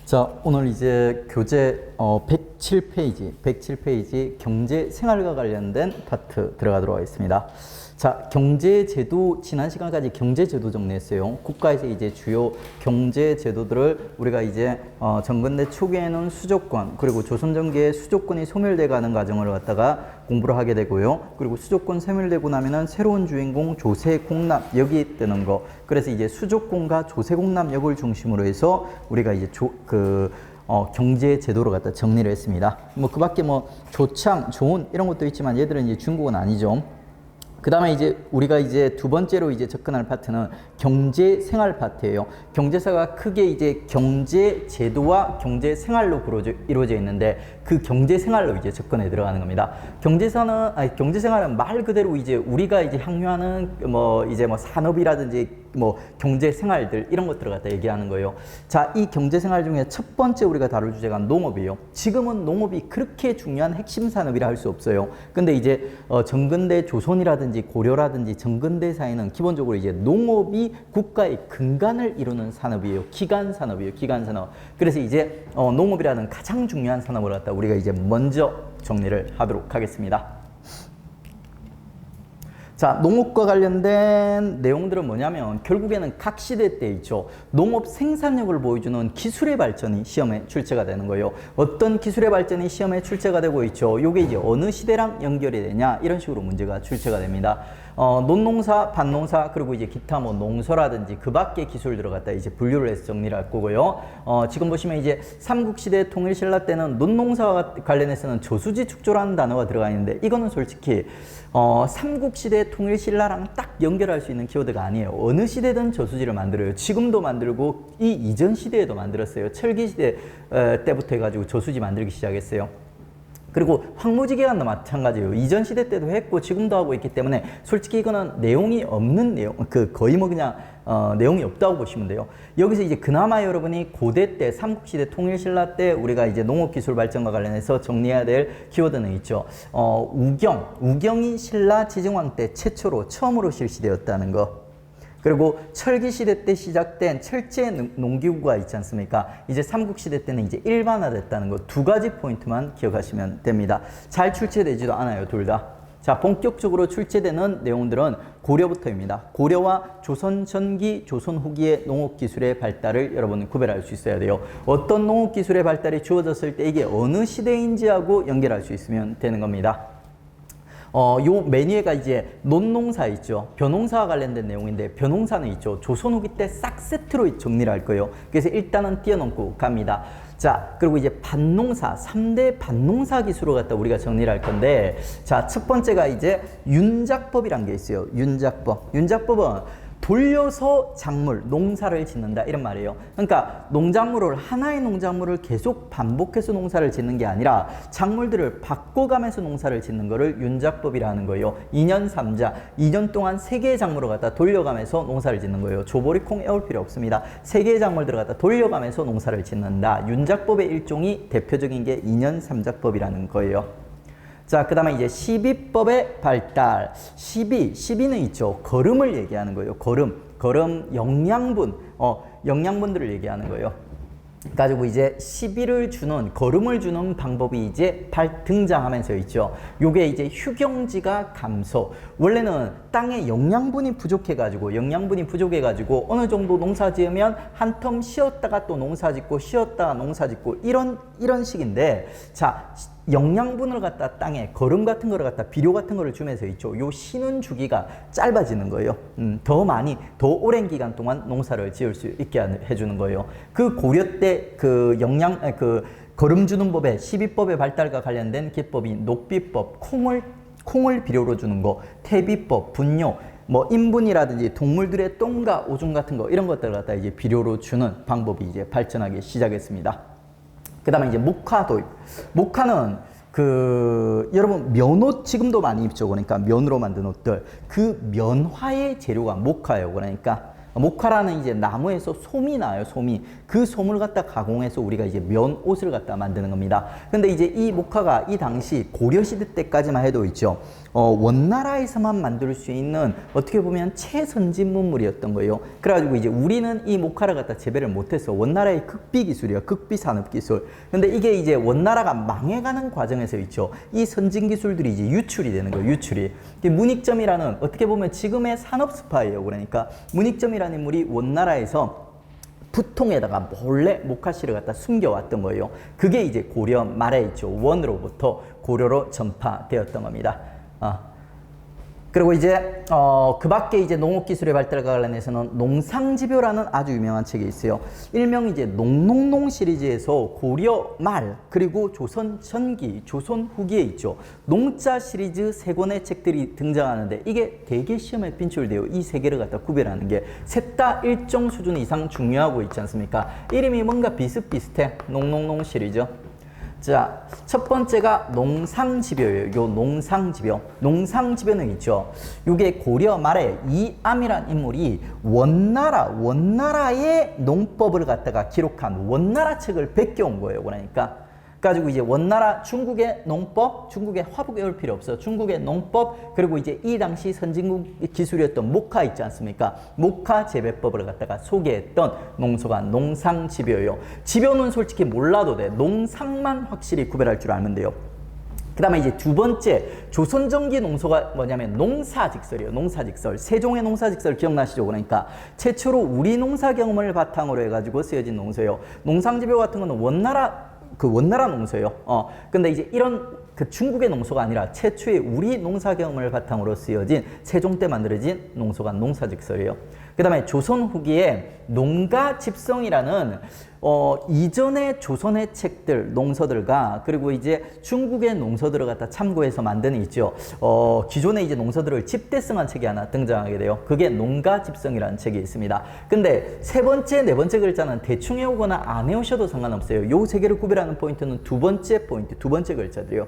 자, 오늘 이제 교재 107페이지 경제 생활과 관련된 파트 들어가도록 하겠습니다. 자, 경제제도, 지난 시간까지 경제제도 정리했어요. 국가에서 이제 주요 경제제도들을 우리가 이제 정근대 초기에는 수조권, 그리고 조선전기에 수조권이 소멸돼 가는 과정을 갖다가 공부를 하게 되고요. 그리고 수조권 소멸되고 나면은 새로운 주인공 조세공납 역이 뜨는 거. 그래서 이제 수조권과 조세공납 역을 중심으로 해서 우리가 이제 경제 제도를 갖다 정리를 했습니다. 뭐 그 밖에 뭐 조창, 조은 이런 것도 있지만 얘들은 이제 중국은 아니죠. 그 다음에 이제 우리가 이제 두 번째로 이제 접근할 파트는 경제 생활 파트예요. 경제사가 크게 이제 경제 제도와 경제 생활로 이루어져 있는데 그 경제 생활로 이제 접근해 들어가는 겁니다. 경제 생활은 말 그대로 이제 우리가 이제 향유하는 뭐 산업이라든지 뭐 경제 생활들 이런 것들을 갖다 얘기하는 거예요. 자, 이 경제 생활 중에 첫 번째 우리가 다룰 주제가 농업이에요. 지금은 농업이 그렇게 중요한 핵심 산업이라 할 수 없어요. 근데 이제 정근대 조선이라든지 고려라든지 정근대 사회는 기본적으로 이제 농업이 국가의 근간을 이루는 산업이에요. 기간 산업이에요. 기간 산업. 그래서 이제 농업이라는 가장 중요한 산업을 갖다 우리가 이제 먼저 정리를 하도록 하겠습니다. 자, 농업과 관련된 내용들은 뭐냐면 결국에는 각 시대 때 있죠. 농업 생산력을 보여주는 기술의 발전이 시험에 출제가 되는 거예요. 어떤 기술의 발전이 시험에 출제가 되고 있죠. 요게 이제 어느 시대랑 연결이 되냐 이런 식으로 문제가 출제가 됩니다. 논농사, 밭농사, 그리고 이제 기타 뭐 농서라든지 그 밖의 기술들을 갖다 이제 분류를 해서 정리를 할 거고요. 지금 보시면 이제 삼국시대 통일신라 때는 논농사와 관련해서는 저수지 축조라는 단어가 들어가 있는데 이거는 솔직히 삼국시대 통일신라랑 딱 연결할 수 있는 키워드가 아니에요. 어느 시대든 저수지를 만들어요. 지금도 만들고 이 이전 시대에도 만들었어요. 철기시대 때부터 해가지고 저수지 만들기 시작했어요. 그리고 황무지개간도 마찬가지예요. 이전 시대 때도 했고 지금도 하고 있기 때문에 솔직히 이거는 내용이 없는 내용, 거의 뭐 그냥 내용이 없다고 보시면 돼요. 여기서 이제 그나마 여러분이 고대 때 삼국시대 통일신라 때 우리가 이제 농업기술 발전과 관련해서 정리해야 될 키워드는 있죠. 우경이 신라 지정왕 때 처음으로 실시되었다는 거. 그리고 철기시대 때 시작된 철제 농기구가 있지 않습니까? 이제 삼국시대 때는 이제 일반화됐다는 거 두 가지 포인트만 기억하시면 됩니다. 잘 출제되지도 않아요, 둘 다. 자, 본격적으로 출제되는 내용들은 고려부터입니다. 고려와 조선 전기, 조선 후기의 농업기술의 발달을 여러분은 구별할 수 있어야 돼요. 어떤 농업기술의 발달이 주어졌을 때 이게 어느 시대인지하고 연결할 수 있으면 되는 겁니다. 요 메뉴가 이제 논농사 있죠. 벼농사와 관련된 내용인데 벼농사는 있죠. 조선 후기 때 싹 세트로 정리를 할 거예요. 그래서 일단은 띄워놓고 갑니다. 자, 그리고 이제 밭농사, 3대 밭농사 기술을 갖다 우리가 정리를 할 건데, 자, 첫 번째가 이제 윤작법이란 게 있어요. 윤작법은 돌려서 작물, 농사를 짓는다 이런 말이에요. 그러니까 하나의 농작물을 계속 반복해서 농사를 짓는 게 아니라 작물들을 바꿔가면서 농사를 짓는 거를 윤작법이라는 거예요. 2년 3자, 2년 동안 3개의 작물을 갖다 돌려가면서 농사를 짓는 거예요. 조보리콩 애울 필요 없습니다. 3개의 작물들을 갖다 돌려가면서 농사를 짓는다. 윤작법의 일종이 대표적인 게 2년 3작법이라는 거예요. 자, 그 다음에 이제 시비법의 발달. 시비는 있죠. 거름을 얘기하는 거예요. 거름, 영양분들을 얘기하는 거예요. 가지고 이제 시비를 주는, 거름을 주는 방법이 이제 등장하면서 있죠. 요게 이제 휴경지가 감소. 원래는 땅에 영양분이 부족해가지고 어느 정도 농사 지으면 한 텀 쉬었다가 또 농사 짓고 쉬었다가 농사 짓고 이런 식인데, 자, 영양분을 갖다 땅에 거름 같은 거를 갖다 비료 같은 거를 주면서 있죠. 요 쉬는 주기가 짧아지는 거예요. 더 오랜 기간 동안 농사를 지을 수 있게 해주는 거예요. 그 고려 때 거름 주는 법의 시비법의 발달과 관련된 기법이 녹비법, 콩을 비료로 주는 거, 퇴비법, 분뇨, 뭐 인분이라든지 동물들의 똥과 오줌 같은 거 이런 것들을 갖다 이제 비료로 주는 방법이 이제 발전하기 시작했습니다. 그 다음에 이제 목화 도입. 목화는 여러분 면옷 지금도 많이 입죠. 그러니까 면으로 만든 옷들. 그 면화의 재료가 목화예요. 그러니까 목화라는 이제 나무에서 솜이 나요, 솜이. 그 솜을 갖다 가공해서 우리가 이제 면 옷을 갖다 만드는 겁니다. 근데 이제 이 목화가 이 당시 고려시대 때까지만 해도 있죠. 원나라에서만 만들 수 있는 어떻게 보면 최선진 문물이었던 거예요. 그래가지고 이제 우리는 이 목화를 갖다 재배를 못했어. 원나라의 극비 기술이야, 극비 산업 기술. 근데 이게 이제 원나라가 망해가는 과정에서 있죠. 이 선진 기술들이 이제 유출이 되는 거예요, 유출이. 문익점이라는 어떻게 보면 지금의 산업 스파예요. 그러니까 문익점이라는 인물이 원나라에서 부통에다가 몰래 목화씨를 갖다 숨겨왔던 거예요. 그게 이제 고려 말에 있죠. 원으로부터 고려로 전파되었던 겁니다. 그리고 이제 그 밖에 이제 농업기술의 발달과 관련해서는 농상집요라는 아주 유명한 책이 있어요. 일명 이제 농농농 시리즈에서 고려 말 그리고 조선 전기, 조선 후기에 있죠. 농자 시리즈 3권의 책들이 등장하는데 이게 대개 시험에 빈출돼요. 이 3개를 갖다 구별하는 게 셋 다 일정 수준 이상 중요하고 있지 않습니까? 이름이 뭔가 비슷비슷해. 농농농 시리즈. 자, 첫 번째가 농상집요예요. 요 농상집요. 농상집요는 있죠. 요게 고려 말에 이암이란 인물이 원나라의 농법을 갖다가 기록한 원나라 책을 베껴온 거예요. 그러니까. 가지고 이제 원나라 중국의 농법, 중국의 화북 외울 필요 없어. 중국의 농법, 그리고 이제 이 당시 선진국 기술이었던 목화 있지 않습니까? 목화 재배법을 갖다가 소개했던 농서가 농상집요예요. 집요는 솔직히 몰라도 돼. 농상만 확실히 구별할 줄 알면 돼요. 그 다음에 이제 두 번째 조선전기 농서가 뭐냐면 농사직설이에요. 농사직설. 세종의 농사직설 기억나시죠? 그러니까 최초로 우리 농사 경험을 바탕으로 해가지고 쓰여진 농서예요. 농상집요 같은 거는 원나라 농서예요. 근데 이제 이런 그 중국의 농서가 아니라 최초의 우리 농사 경험을 바탕으로 쓰여진 세종 때 만들어진 농서가 농사직설이에요. 그 다음에 조선 후기에 농가집성이라는 이전의 조선의 책들, 농서들과 그리고 이제 중국의 농서들을 갖다 참고해서 만든 있죠. 기존의 이제 농서들을 집대성한 책이 하나 등장하게 돼요. 그게 농가집성이라는 책이 있습니다. 근데 세 번째, 네 번째 글자는 대충 외우거나 안 외우셔도 상관없어요. 요 세 개를 구별하는 포인트는 두 번째 포인트, 두 번째 글자들이요.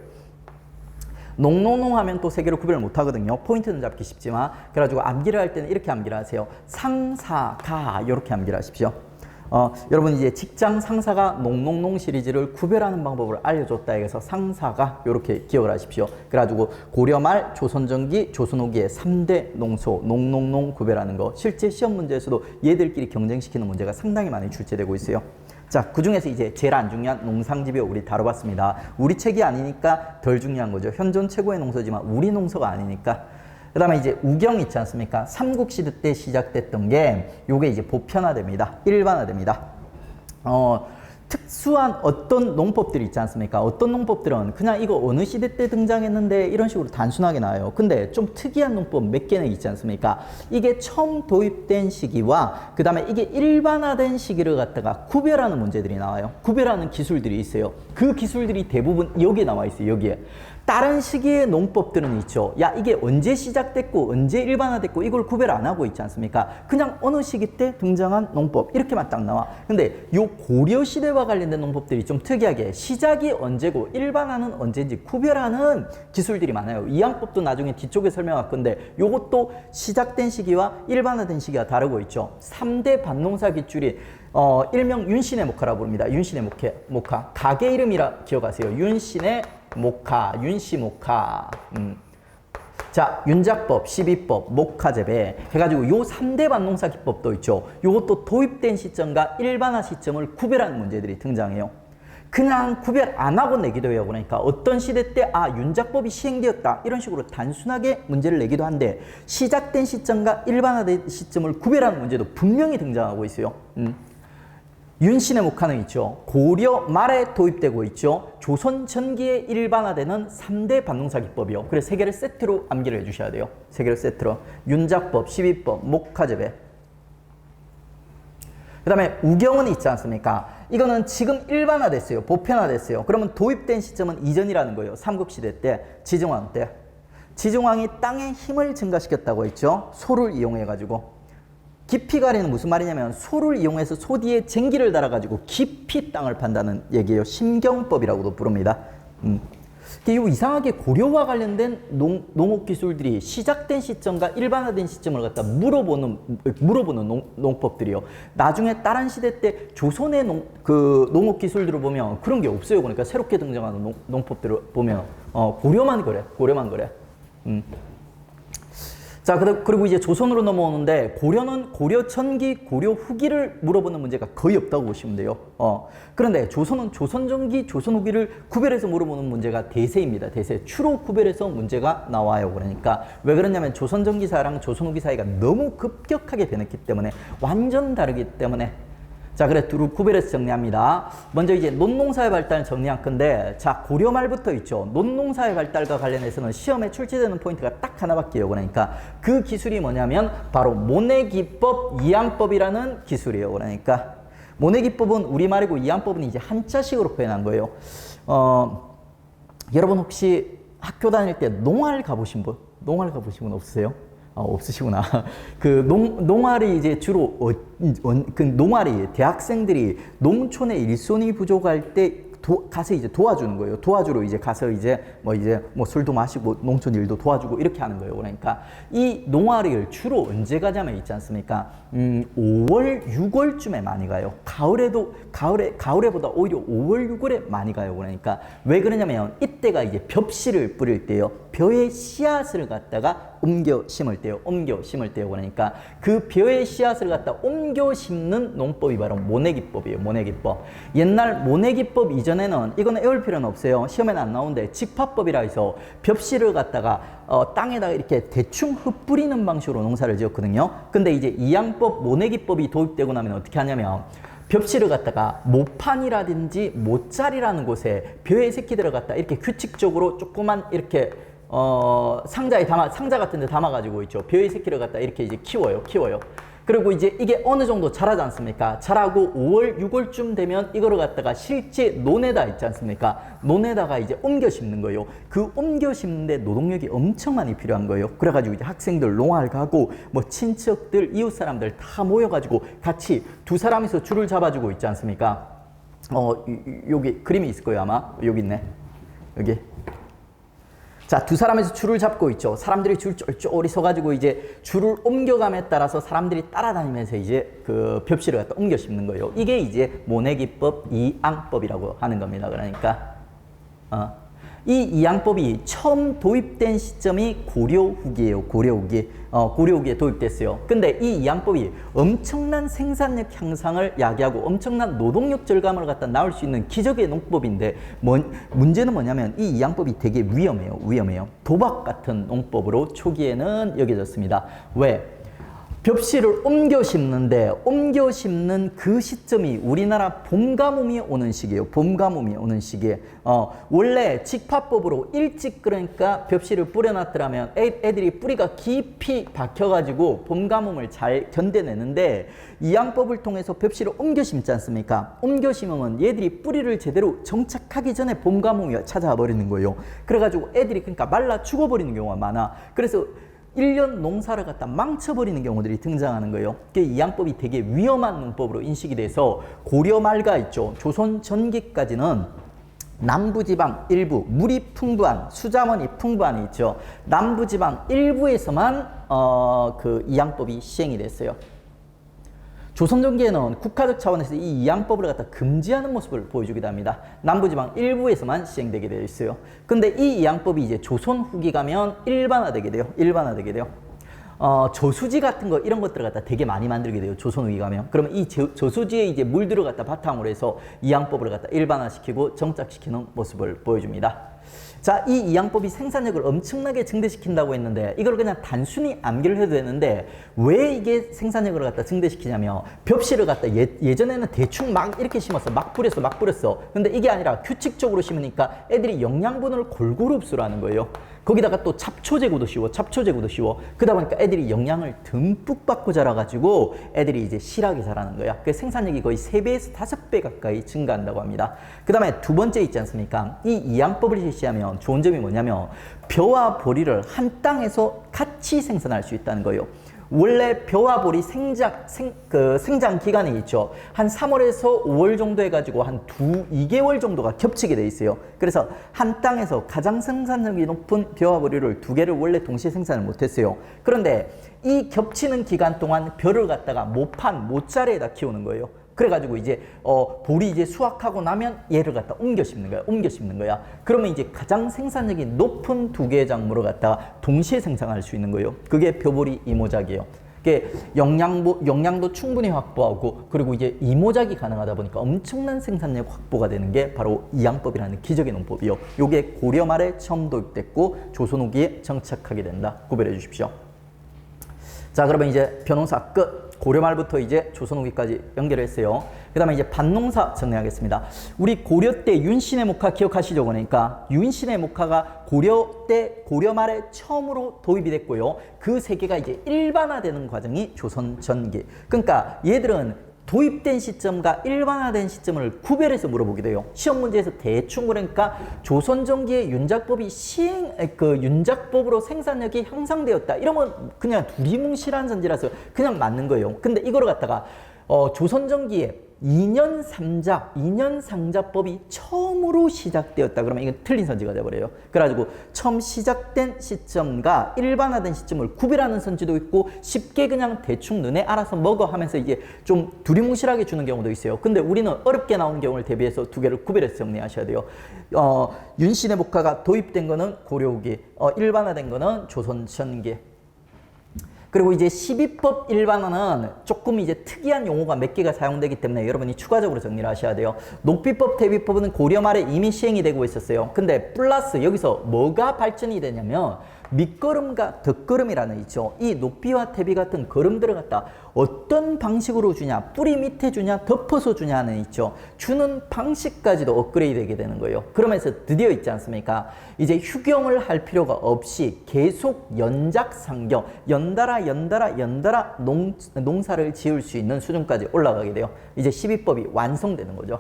농농농 하면 또 세 개를 구별을 못 하거든요. 포인트는 잡기 쉽지만. 그래가지고 암기를 할 때는 이렇게 암기를 하세요. 상사가 이렇게 암기를 하십시오. 여러분 이제 직장 상사가 농농농 시리즈를 구별하는 방법을 알려줬다 해서 상사가 이렇게 기억을 하십시오. 그래가지고 고려말, 조선전기, 조선후기의 3대 농소, 농농농 구별하는 거 실제 시험 문제에서도 얘들끼리 경쟁시키는 문제가 상당히 많이 출제되고 있어요. 자, 그 중에서 이제 제일 안 중요한 농상집요 우리 다뤄봤습니다. 우리 책이 아니니까 덜 중요한 거죠. 현존 최고의 농서지만 우리 농서가 아니니까. 그 다음에 이제 우경 있지 않습니까? 삼국시대 때 시작됐던 게 요게 이제 보편화됩니다. 일반화됩니다. 특수한 어떤 농법들이 있지 않습니까? 어떤 농법들은 그냥 이거 어느 시대 때 등장했는데 이런 식으로 단순하게 나와요. 근데 좀 특이한 농법 몇 개는 있지 않습니까? 이게 처음 도입된 시기와 그 다음에 이게 일반화된 시기를 갖다가 구별하는 문제들이 나와요. 구별하는 기술들이 있어요. 그 기술들이 대부분 여기에 나와 있어요. 여기에. 다른 시기의 농법들은 있죠. 야, 이게 언제 시작됐고 언제 일반화됐고 이걸 구별 안 하고 있지 않습니까? 그냥 어느 시기 때 등장한 농법 이렇게만 딱 나와. 근데 요 고려시대와 관련된 농법들이 좀 특이하게 시작이 언제고 일반화는 언제인지 구별하는 기술들이 많아요. 이항법도 나중에 뒤쪽에 설명할 건데 요것도 시작된 시기와 일반화된 시기가 다르고 있죠. 3대 반농사 기술이 일명 윤신의 목화라고 부릅니다. 윤신의 목화. 가게 이름이라 기억하세요. 윤신의 목화, 윤시목화. 자, 윤작법, 시비법, 목화재배 해가지고 요 3대 반농사 기법도 있죠. 요것도 도입된 시점과 일반화 시점을 구별하는 문제들이 등장해요. 그냥 구별 안 하고 내기도 해요. 그러니까 어떤 시대 때 윤작법이 시행되었다 이런 식으로 단순하게 문제를 내기도 한데 시작된 시점과 일반화된 시점을 구별하는 문제도 분명히 등장하고 있어요. 윤신의 목화는 있죠. 고려 말에 도입되고 있죠. 조선 전기에 일반화되는 3대 반농사 기법이요. 그래서 3개를 세트로 암기를 해주셔야 돼요. 3개를 세트로. 윤작법, 시비법, 목화재배. 그 다음에 우경은 있지 않습니까? 이거는 지금 일반화됐어요. 보편화됐어요. 그러면 도입된 시점은 이전이라는 거예요. 삼국시대 때, 지정왕 때. 지정왕이 땅에 힘을 증가시켰다고 했죠. 소를 이용해가지고. 깊이가리는 무슨 말이냐면 소를 이용해서 소 뒤에 쟁기를 달아가지고 깊이 땅을 판다는 얘기예요. 심경법이라고도 부릅니다. 이 이상하게 고려와 관련된 농업 기술들이 시작된 시점과 일반화된 시점을 갖다 물어보는 농법들이요. 나중에 다른 시대 때 조선의 농업 기술들을 보면 그런 게 없어요. 그러니까 새롭게 등장하는 농법들을 보면 고려만 그래. 자, 그리고 이제 조선으로 넘어오는데 고려는 고려 전기, 고려 후기를 물어보는 문제가 거의 없다고 보시면 돼요. 그런데 조선은 조선 전기, 조선 후기를 구별해서 물어보는 문제가 대세입니다. 대세. 주로 구별해서 문제가 나와요. 그러니까 왜 그러냐면 조선 전기사랑 조선 후기 사이가 너무 급격하게 변했기 때문에 완전 다르기 때문에 자, 그래 두루 구별해서 정리합니다. 먼저 이제 논농사의 발달 정리할 건데, 자, 고려 말부터 있죠. 논농사의 발달과 관련해서는 시험에 출제되는 포인트가 딱 하나밖에요. 그러니까 그 기술이 뭐냐면 바로 모내기법, 이항법이라는 기술이에요. 그러니까 모내기법은 우리말이고 이항법은 이제 한자식으로 표현한 거예요. 여러분 혹시 학교 다닐 때 농활 가보신 분? 농활 가보신 분 없으세요? 없으시구나. 그 농활이 이제 주로 그 농활이 대학생들이 농촌의 일손이 부족할 때 가서 이제 도와주는 거예요. 도와주러 이제 가서 이제 뭐 술도 마시고 농촌 일도 도와주고 이렇게 하는 거예요. 그러니까 이 농활을 주로 언제 가자면 있지 않습니까? 5월, 6월쯤에 많이 가요. 가을에보다 오히려 5월, 6월에 많이 가요. 그러니까 왜 그러냐면 이때가 이제 벽씨를 뿌릴 때요. 벼의 씨앗을 갖다가 옮겨 심을 때요. 그러니까 그 벼의 씨앗을 갖다 옮겨 심는 농법이 바로 모내기법이에요. 모내기법. 옛날 모내기법 이전에는 이거는 외울 필요는 없어요. 시험에는 안 나오는데 직파법이라 해서 벽씨를 갖다가 땅에다가 이렇게 대충 흩뿌리는 방식으로 농사를 지었거든요. 근데 이제 이항법, 모내기법이 도입되고 나면 어떻게 하냐면 벽씨를 갖다가 모판이라든지 모짜리라는 곳에 벼의 새끼들을 갖다 이렇게 규칙적으로 조그만 이렇게 상자 같은 데 담아가지고 있죠. 벼의 새끼를 갖다 이렇게 이제 키워요. 그리고 이제 이게 어느 정도 자라지 않습니까? 자라고 5월, 6월쯤 되면 이거를 갖다가 실제 논에다 있지 않습니까? 논에다가 이제 옮겨 심는 거예요. 그 옮겨 심는데 노동력이 엄청 많이 필요한 거예요. 그래가지고 이제 학생들 농활 가고 뭐 친척들, 이웃 사람들 다 모여가지고 같이 두 사람이서 줄을 잡아주고 있지 않습니까? 여기 그림이 있을 거예요, 아마. 여기 있네. 여기. 자, 두 사람에서 줄을 잡고 있죠. 사람들이 줄 쫄쫄이 서가지고 이제 줄을 옮겨감에 따라서 사람들이 따라다니면서 이제 그 벽실을 갖다 옮겨 심는 거예요. 이게 이제 모내기법, 이항법이라고 하는 겁니다. 그러니까 이 이항법이 처음 도입된 시점이 고려 후기예요. 고려 후기에 도입됐어요. 근데 이 이항법이 엄청난 생산력 향상을 야기하고 엄청난 노동력 절감을 갖다 낳을 수 있는 기적의 농법인데 문제는 뭐냐면 이 이항법이 되게 위험해요. 도박 같은 농법으로 초기에는 여겨졌습니다. 왜? 벽씨를 옮겨 심는 그 시점이 우리나라 봄 가뭄이 오는 시기예요. 원래 직파법으로 일찍 그러니까 벽씨를 뿌려놨더라면 애들이 뿌리가 깊이 박혀가지고 봄 가뭄을 잘 견뎌내는데 이항법을 통해서 벽씨를 옮겨 심지 않습니까? 옮겨 심으면 얘들이 뿌리를 제대로 정착하기 전에 봄 가뭄이 찾아와 버리는 거예요. 그래가지고 애들이 그러니까 말라 죽어버리는 경우가 많아. 그래서 1년 농사를 갖다 망쳐버리는 경우들이 등장하는 거예요. 이항법이 되게 위험한 농법으로 인식이 돼서 고려 말가 있죠. 조선 전기까지는 남부지방 일부, 물이 풍부한, 수자원이 풍부한이 있죠. 남부지방 일부에서만 그 이항법이 시행이 됐어요. 조선 전기에는 국가적 차원에서 이 이항법을 갖다 금지하는 모습을 보여주기도 합니다. 남부지방 일부에서만 시행되게 되어 있어요. 근데 이 이항법이 이제 조선 후기 가면 일반화되게 돼요. 저수지 같은 거 이런 것들을 갖다 되게 많이 만들게 돼요. 조선 후기 가면. 그러면 이 저수지에 이제 물들을 갖다 바탕으로 해서 이항법을 갖다 일반화시키고 정착시키는 모습을 보여줍니다. 자, 이 이항법이 생산력을 엄청나게 증대시킨다고 했는데 이걸 그냥 단순히 암기를 해도 되는데 왜 이게 생산력을 갖다 증대시키냐면 벽씨를 갖다 예전에는 대충 막 이렇게 심었어. 막 뿌렸어. 근데 이게 아니라 규칙적으로 심으니까 애들이 영양분을 골고루 흡수를 하는 거예요. 거기다가 또 잡초 제거도 쉬워. 그러다 보니까 애들이 영양을 듬뿍 받고 자라가지고 애들이 이제 실하게 자라는 거야. 그 생산력이 거의 3배에서 5배 가까이 증가한다고 합니다. 그 다음에 두 번째 있지 않습니까? 이 이항법을 실시하면 좋은 점이 뭐냐면 벼와 보리를 한 땅에서 같이 생산할 수 있다는 거예요. 원래 벼와 보리 생장 기간이 있죠. 한 3월에서 5월 정도 해가지고 한 2개월 정도가 겹치게 돼 있어요. 그래서 한 땅에서 가장 생산력이 높은 벼와 보리를 두 개를 원래 동시에 생산을 못했어요. 그런데 이 겹치는 기간 동안 벼를 갖다가 모짜리에다 키우는 거예요. 그래가지고 이제 보리 이제 수확하고 나면 얘를 갖다 옮겨 심는 거야. 그러면 이제 가장 생산력이 높은 두 개의 작물을 갖다가 동시에 생산할 수 있는 거예요. 그게 벼보리 이모작이에요. 그게 영양도 충분히 확보하고 그리고 이제 이모작이 가능하다 보니까 엄청난 생산력 확보가 되는 게 바로 이양법이라는 기적의 농법이요. 요게 고려 말에 처음 도입됐고 조선 후기에 정착하게 된다. 구별해 주십시오. 자, 그러면 이제 벼농사 끝. 고려 말부터 이제 조선 후기까지 연결했어요. 그 다음에 이제 밭농사 정리하겠습니다. 우리 고려 때 윤신의 목화 기억하시죠? 그러니까 윤신의 목화가 고려 말에 처음으로 도입이 됐고요. 그 세 개가 이제 일반화되는 과정이 조선 전기. 그러니까 얘들은 도입된 시점과 일반화된 시점을 구별해서 물어보게 돼요. 시험 문제에서 대충 그러니까 조선 전기의 윤작법이 윤작법으로 생산력이 향상되었다. 이러면 그냥 두리뭉실한 선지라서 그냥 맞는 거예요. 근데 이거를 갖다가 조선 전기에 2년 상자법이 처음으로 시작되었다. 그러면 이건 틀린 선지가 돼버려요. 그래가지고 처음 시작된 시점과 일반화된 시점을 구별하는 선지도 있고 쉽게 그냥 대충 너네 알아서 먹어 하면서 이게 좀 두리뭉실하게 주는 경우도 있어요. 근데 우리는 어렵게 나오는 경우를 대비해서 두 개를 구별해서 정리하셔야 돼요. 윤신의 목화가 도입된 거는 고려 후기, 일반화된 거는 조선 전기. 그리고 이제 12법 일반화는 조금 이제 특이한 용어가 몇 개가 사용되기 때문에 여러분이 추가적으로 정리를 하셔야 돼요. 녹비법, 대비법은 고려 말에 이미 시행이 되고 있었어요. 근데 플러스 여기서 뭐가 발전이 되냐면 밑거름과 덧거름이라는 있죠. 이 녹비와 대비 같은 거름들을 갖다 어떤 방식으로 주냐, 뿌리 밑에 주냐, 덮어서 주냐는 있죠. 주는 방식까지도 업그레이드 되게 되는 거예요. 그러면서 드디어 있지 않습니까? 이제 휴경을 할 필요가 없이 계속 연작상경, 연달아 농사를 지을 수 있는 수준까지 올라가게 돼요. 이제 12법이 완성되는 거죠.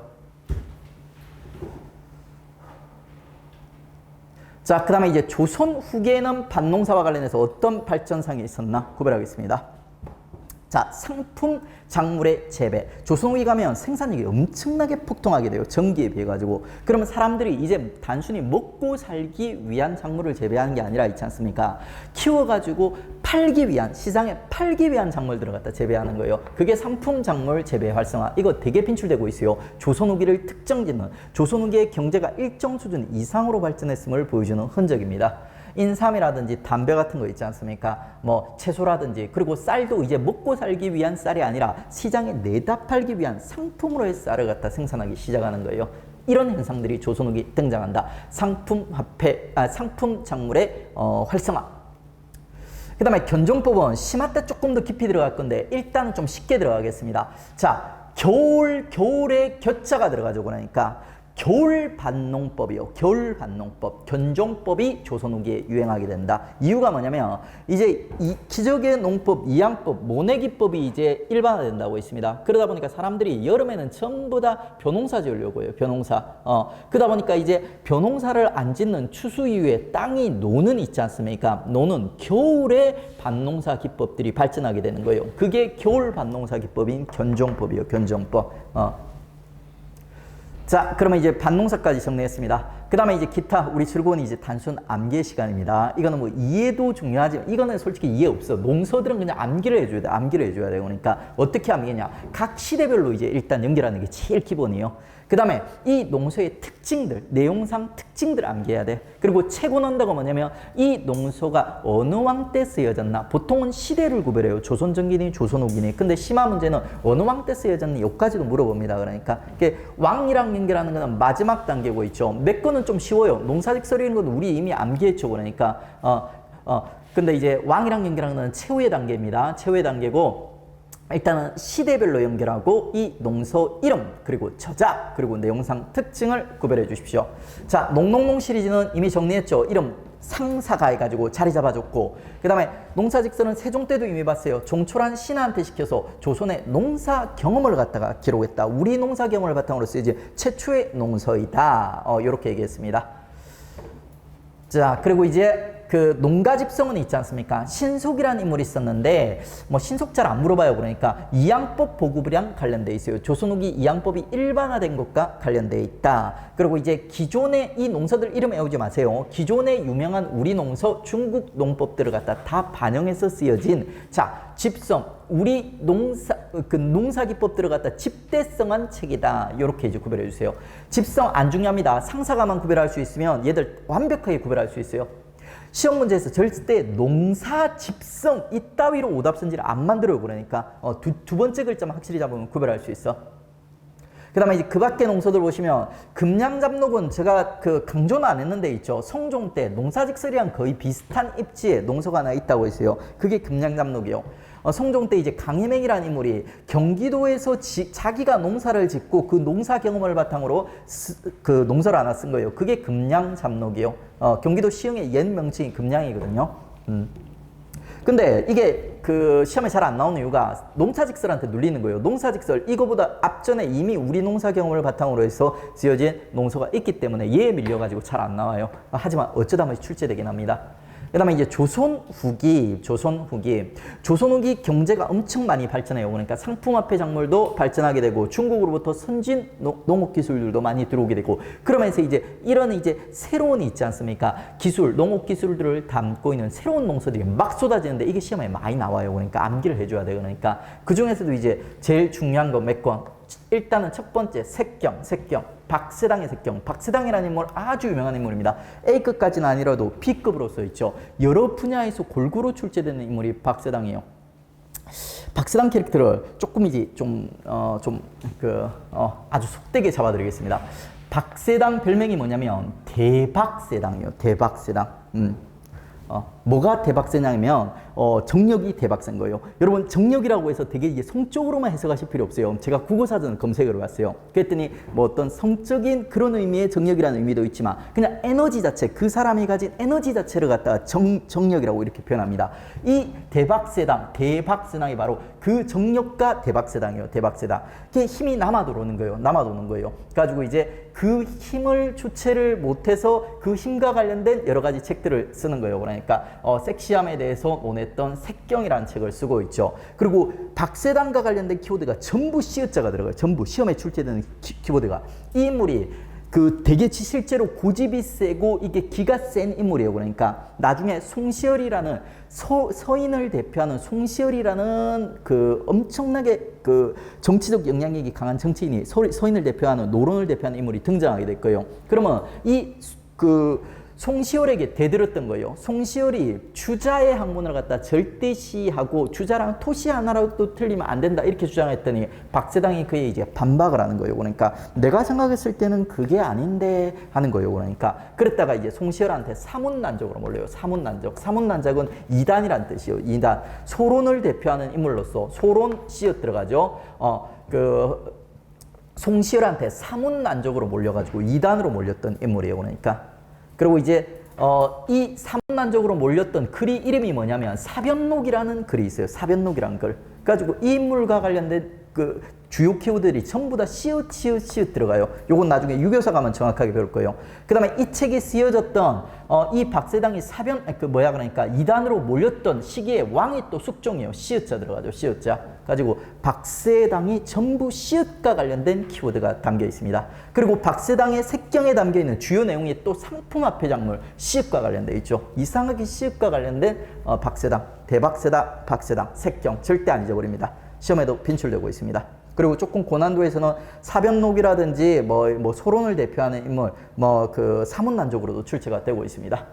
자, 그 다음에 이제 조선 후기에는 밭농사와 관련해서 어떤 발전상이 있었나 구별하겠습니다. 자, 상품 작물의 재배. 조선 후기 가면 생산력이 엄청나게 폭등하게 돼요. 전기에 비해 가지고. 그러면 사람들이 이제 단순히 먹고 살기 위한 작물을 재배하는 게 아니라 있지 않습니까? 키워가지고 팔기 위한, 시장에 팔기 위한 작물들을 갖다 재배하는 거예요. 그게 상품 작물 재배 활성화. 이거 되게 빈출되고 있어요. 조선 후기를 특정짓는, 조선 후기의 경제가 일정 수준 이상으로 발전했음을 보여주는 흔적입니다. 인삼이라든지 담배 같은 거 있지 않습니까? 뭐 채소라든지, 그리고 쌀도 이제 먹고 살기 위한 쌀이 아니라 시장에 내다 팔기 위한 상품으로의 쌀을 갖다 생산하기 시작하는 거예요. 이런 현상들이 조선 후기 등장한다. 상품 작물의 활성화. 그 다음에 견종법은 심화 때 조금 더 깊이 들어갈 건데 일단은 좀 쉽게 들어가겠습니다. 자, 겨울에 겨자가 들어가죠. 그러니까 겨울 밭농법이요. 겨울 밭농법, 견종법이 조선 후기에 유행하게 된다. 이유가 뭐냐면 이제 이 기적의 농법, 이양법, 모내기법이 이제 일반화된다고 있습니다. 그러다 보니까 사람들이 여름에는 전부 다 벼농사 지으려고 해요. 벼농사. 그러다 보니까 이제 벼농사를 안 짓는 추수 이후에 땅이 노는 있지 않습니까? 노는 겨울에 밭농사 기법들이 발전하게 되는 거예요. 그게 겨울 밭농사 기법인 견종법이요. 견종법. 자, 그러면 이제 밭농사까지 정리했습니다. 그 다음에 이제 기타, 우리 즐거운 이제 단순 암기 시간입니다. 이거는 뭐 이해도 중요하지만 이거는 솔직히 이해 없어. 농서들은 그냥 암기를 해줘야 돼. 암기를 해줘야 돼. 그러니까 어떻게 암기냐. 각 시대별로 이제 일단 연결하는 게 제일 기본이에요. 그 다음에 이 농서의 특징들, 내용상 특징들을 암기해야 돼. 그리고 채고 넣는다고 뭐냐면 이 농서가 어느 왕 때 쓰여졌나. 보통은 시대를 구별해요. 조선 전기니 조선 후기니. 근데 심화 문제는 어느 왕 때 쓰여졌니 여기까지도 물어봅니다. 그러니까 이게 왕이랑 연결하는 거는 마지막 단계고 있죠. 몇 거는 좀 쉬워요. 농사직설이라는 건 우리 이미 암기했죠. 그러니까 근데 이제 왕이랑 연결하는 건 최후의 단계입니다. 최후의 단계고 일단은 시대별로 연결하고 이 농서 이름, 그리고 저자, 그리고 내용상 특징을 구별해 주십시오. 자, 농농농 시리즈는 이미 정리했죠. 이름 상사가 해가지고 자리 잡아줬고, 그 다음에 농사직설은 세종 때도 이미 봤어요. 종초란 신하한테 시켜서 조선의 농사 경험을 갖다가 기록했다. 우리 농사 경험을 바탕으로 쓰이지 최초의 농서이다. 이렇게 얘기했습니다. 자, 그리고 이제 그 농가집성은 있지 않습니까? 신속이라는 인물이 있었는데 뭐 신속 잘 안 물어봐요. 그러니까 이양법 보급이랑 관련돼 있어요. 조선 후기 이양법이 일반화된 것과 관련돼 있다. 그리고 이제 기존의 이 농서들 이름 외우지 마세요. 기존의 유명한 우리 농서 중국 농법들을 갖다 다 반영해서 쓰여진 자 집성 우리 농사 기법들을 갖다 집대성한 책이다. 이렇게 이제 구별해 주세요. 집성 안 중요합니다. 상사가만 구별할 수 있으면 얘들 완벽하게 구별할 수 있어요. 시험 문제에서 절대 농사 집성 이따위로 오답선지를 안 만들어요. 그러니까 두 번째 글자만 확실히 잡으면 구별할 수 있어. 그 다음에 이제 그 밖에 농서들 보시면 금양잡록은 제가 그 강조는 안 했는데 있죠. 성종 때 농사직설이랑 거의 비슷한 입지에 농서가 하나 있다고 했어요. 그게 금양잡록이요. 성종 때 이제 강혜맹이라는 인물이 경기도에서 자기가 농사를 짓고 그 농사 경험을 바탕으로 그 농서를 하나 쓴 거예요. 그게 금양잡록이요. 경기도 시흥의 옛 명칭이 금양이거든요. 근데 이게 그 시험에 잘 안 나오는 이유가 농사직설한테 눌리는 거예요. 농사직설 이거보다 앞전에 이미 우리 농사 경험을 바탕으로 해서 지어진 농서가 있기 때문에 얘에 밀려가지고 잘 안 나와요. 하지만 어쩌다 한번 출제되긴 합니다. 그 다음에 이제 조선 후기 경제가 엄청 많이 발전해요. 그러니까 상품화폐 작물도 발전하게 되고 중국으로부터 선진 농업 기술들도 많이 들어오게 되고 그러면서 이제 이런 이제 새로운 있지 않습니까? 기술, 농업 기술들을 담고 있는 새로운 농서들이 막 쏟아지는데 이게 시험에 많이 나와요. 그러니까 암기를 해줘야 돼요. 그러니까 그 중에서도 이제 제일 중요한 거 몇 건. 일단은 첫 번째 색경. 박세당의 색경. 박세당이라는 인물 아주 유명한 인물입니다. A급까지는 아니라도 B급으로 써있죠. 여러 분야에서 골고루 출제되는 인물이 박세당이에요. 박세당 캐릭터를 조금 이제 아주 속되게 잡아드리겠습니다. 박세당 별명이 뭐냐면 대박세당이에요. 대박세당. 뭐가 대박세냐면 정력이 대박센 거예요. 여러분 정력이라고 해서 되게 이게 성적으로만 해석하실 필요 없어요. 제가 국어사전 검색을 해봤어요. 그랬더니 뭐 어떤 성적인 그런 의미의 정력이라는 의미도 있지만 그냥 에너지 자체 그 사람이 가진 에너지 자체를 갖다가 정력이라고 이렇게 표현합니다. 이 대박세당이 바로 그 정력과 대박세당이에요. 대박세당. 그게 힘이 남아도는 거예요. 그래가지고 이제 그 힘을 주체를 못해서 그 힘과 관련된 여러 가지 책들을 쓰는 거예요. 그러니까 섹시함에 대해서 논했던 색경이라는 책을 쓰고 있죠. 그리고 박세당과 관련된 키워드가 전부 시읒자가 들어가요. 전부 시험에 출제되는 키워드가 이 인물이 그 되게 실제로 고집이 세고 이게 기가 센 인물이에요. 그러니까 나중에 송시열이라는 서인을 대표하는 송시열이라는 그 엄청나게 그 정치적 영향력이 강한 정치인이 서인을 대표하는 노론을 대표하는 인물이 등장하게 될 거예요. 그러면 송시열에게 대들었던 거예요. 송시열이 주자의 학문을 갖다 절대시하고 주자랑 토시 하나라도 틀리면 안 된다 이렇게 주장했더니 박세당이 그에 이제 반박을 하는 거예요. 그러니까 내가 생각했을 때는 그게 아닌데 하는 거예요. 그러니까 그랬다가 이제 송시열한테 사문난적으로 몰려요. 사문난적은 이단이란 뜻이에요. 이단. 소론을 대표하는 인물로서 소론 씨앗 들어가죠. 송시열한테 사문난적으로 몰려가지고 이단으로 몰렸던 인물이에요. 그러니까 그리고 이제 이 사문난적으로 몰렸던 글이 이름이 뭐냐면 사변록이라는 글이 있어요. 사변록이라는 글. 그래가지고 이 인물과 관련된 그 주요 키워드들이 전부 다 시읒 들어가요. 요건 나중에 유교사 가면 정확하게 배울 거예요. 그 다음에 이 책이 쓰여졌던 이 박세당이 그러니까 이단으로 몰렸던 시기에 왕이 또 숙종이에요. 시읒자 들어가죠. 시읒자. 가지고 박세당이 전부 시읒과 관련된 키워드가 담겨 있습니다. 그리고 박세당의 색경에 담겨 있는 주요 내용이 또 상품화폐 작물 시읒과 관련돼 있죠. 이상하게 시읒과 관련된 박세당, 대박세당, 박세당, 색경 절대 안 잊어버립니다. 시험에도 빈출되고 있습니다. 그리고 조금 고난도에서는 사변록이라든지 뭐 소론을 대표하는 인물, 그 사문난적으로도 출제가 되고 있습니다.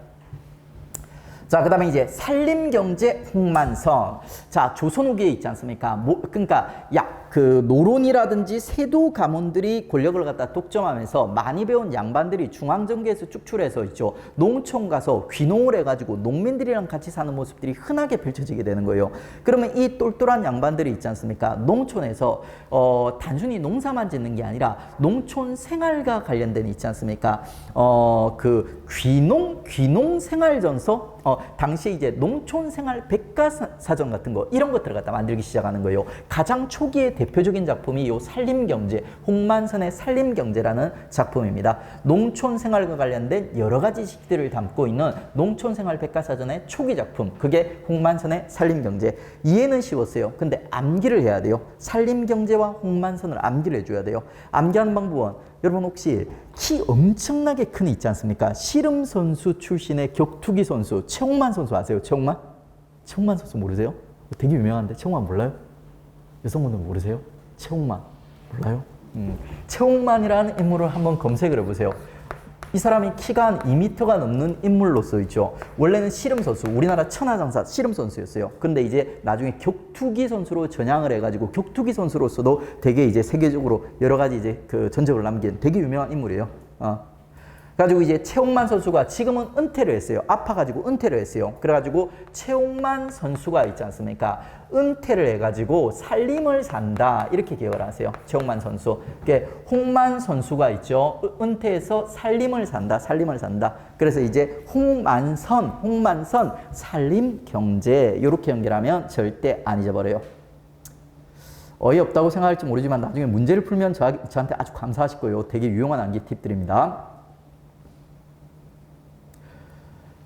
자, 그 다음에 이제 산림경제 홍만성. 자, 조선 후기에 있지 않습니까? 그러니까 그 노론이라든지 세도 가문들이 권력을 갖다 독점하면서 많이 배운 양반들이 중앙정계에서 축출해서 있죠. 농촌 가서 귀농을 해가지고 농민들이랑 같이 사는 모습들이 흔하게 펼쳐지게 되는 거예요. 그러면 이 똘똘한 양반들이 있지 않습니까? 농촌에서 단순히 농사만 짓는 게 아니라 농촌 생활과 관련된 있지 않습니까? 그 귀농 생활전서 당시에 이제 농촌 생활 백과사전 같은 거 이런 것들을 갖다 만들기 시작하는 거예요. 가장 초기에 대표적인 작품이 요 살림경제, 홍만선의 살림경제라는 작품입니다. 농촌생활과 관련된 여러 가지 지식들을 담고 있는 농촌생활 백과사전의 초기 작품, 그게 홍만선의 살림경제. 이해는 쉬웠어요. 근데 암기를 해야 돼요. 살림경제와 홍만선을 암기를 해줘야 돼요. 암기하는 방법은 여러분 혹시 키 엄청나게 큰 애 있지 않습니까? 씨름 선수 출신의 격투기 선수 최홍만 선수 아세요? 최홍만? 최홍만 선수 모르세요? 되게 유명한데 최홍만 몰라요? 여성분들 모르세요? 최홍만 몰라요? 최홍만이라는 인물을 한번 검색을 해보세요. 이 사람이 키가 한 2m가 넘는 인물로서 있죠. 원래는 씨름 선수, 우리나라 천하장사 씨름 선수였어요. 근데 이제 나중에 격투기 선수로 전향을 해가지고 격투기 선수로서도 되게 이제 세계적으로 여러 가지 이제 그 전적을 남긴 되게 유명한 인물이에요. 그래가지고 이제 최홍만 선수가 지금은 은퇴를 했어요. 아파가지고 은퇴를 했어요. 그래가지고 최홍만 선수가 있지 않습니까? 은퇴를 해가지고 살림을 산다 이렇게 기억을 하세요. 최홍만 선수. 그게 홍만 선수가 있죠. 은퇴해서 살림을 산다. 살림을 산다. 그래서 이제 홍만선 살림경제 이렇게 연결하면 절대 안 잊어버려요. 어이없다고 생각할지 모르지만 나중에 문제를 풀면 저한테 아주 감사하실 거예요. 되게 유용한 암기 팁들입니다.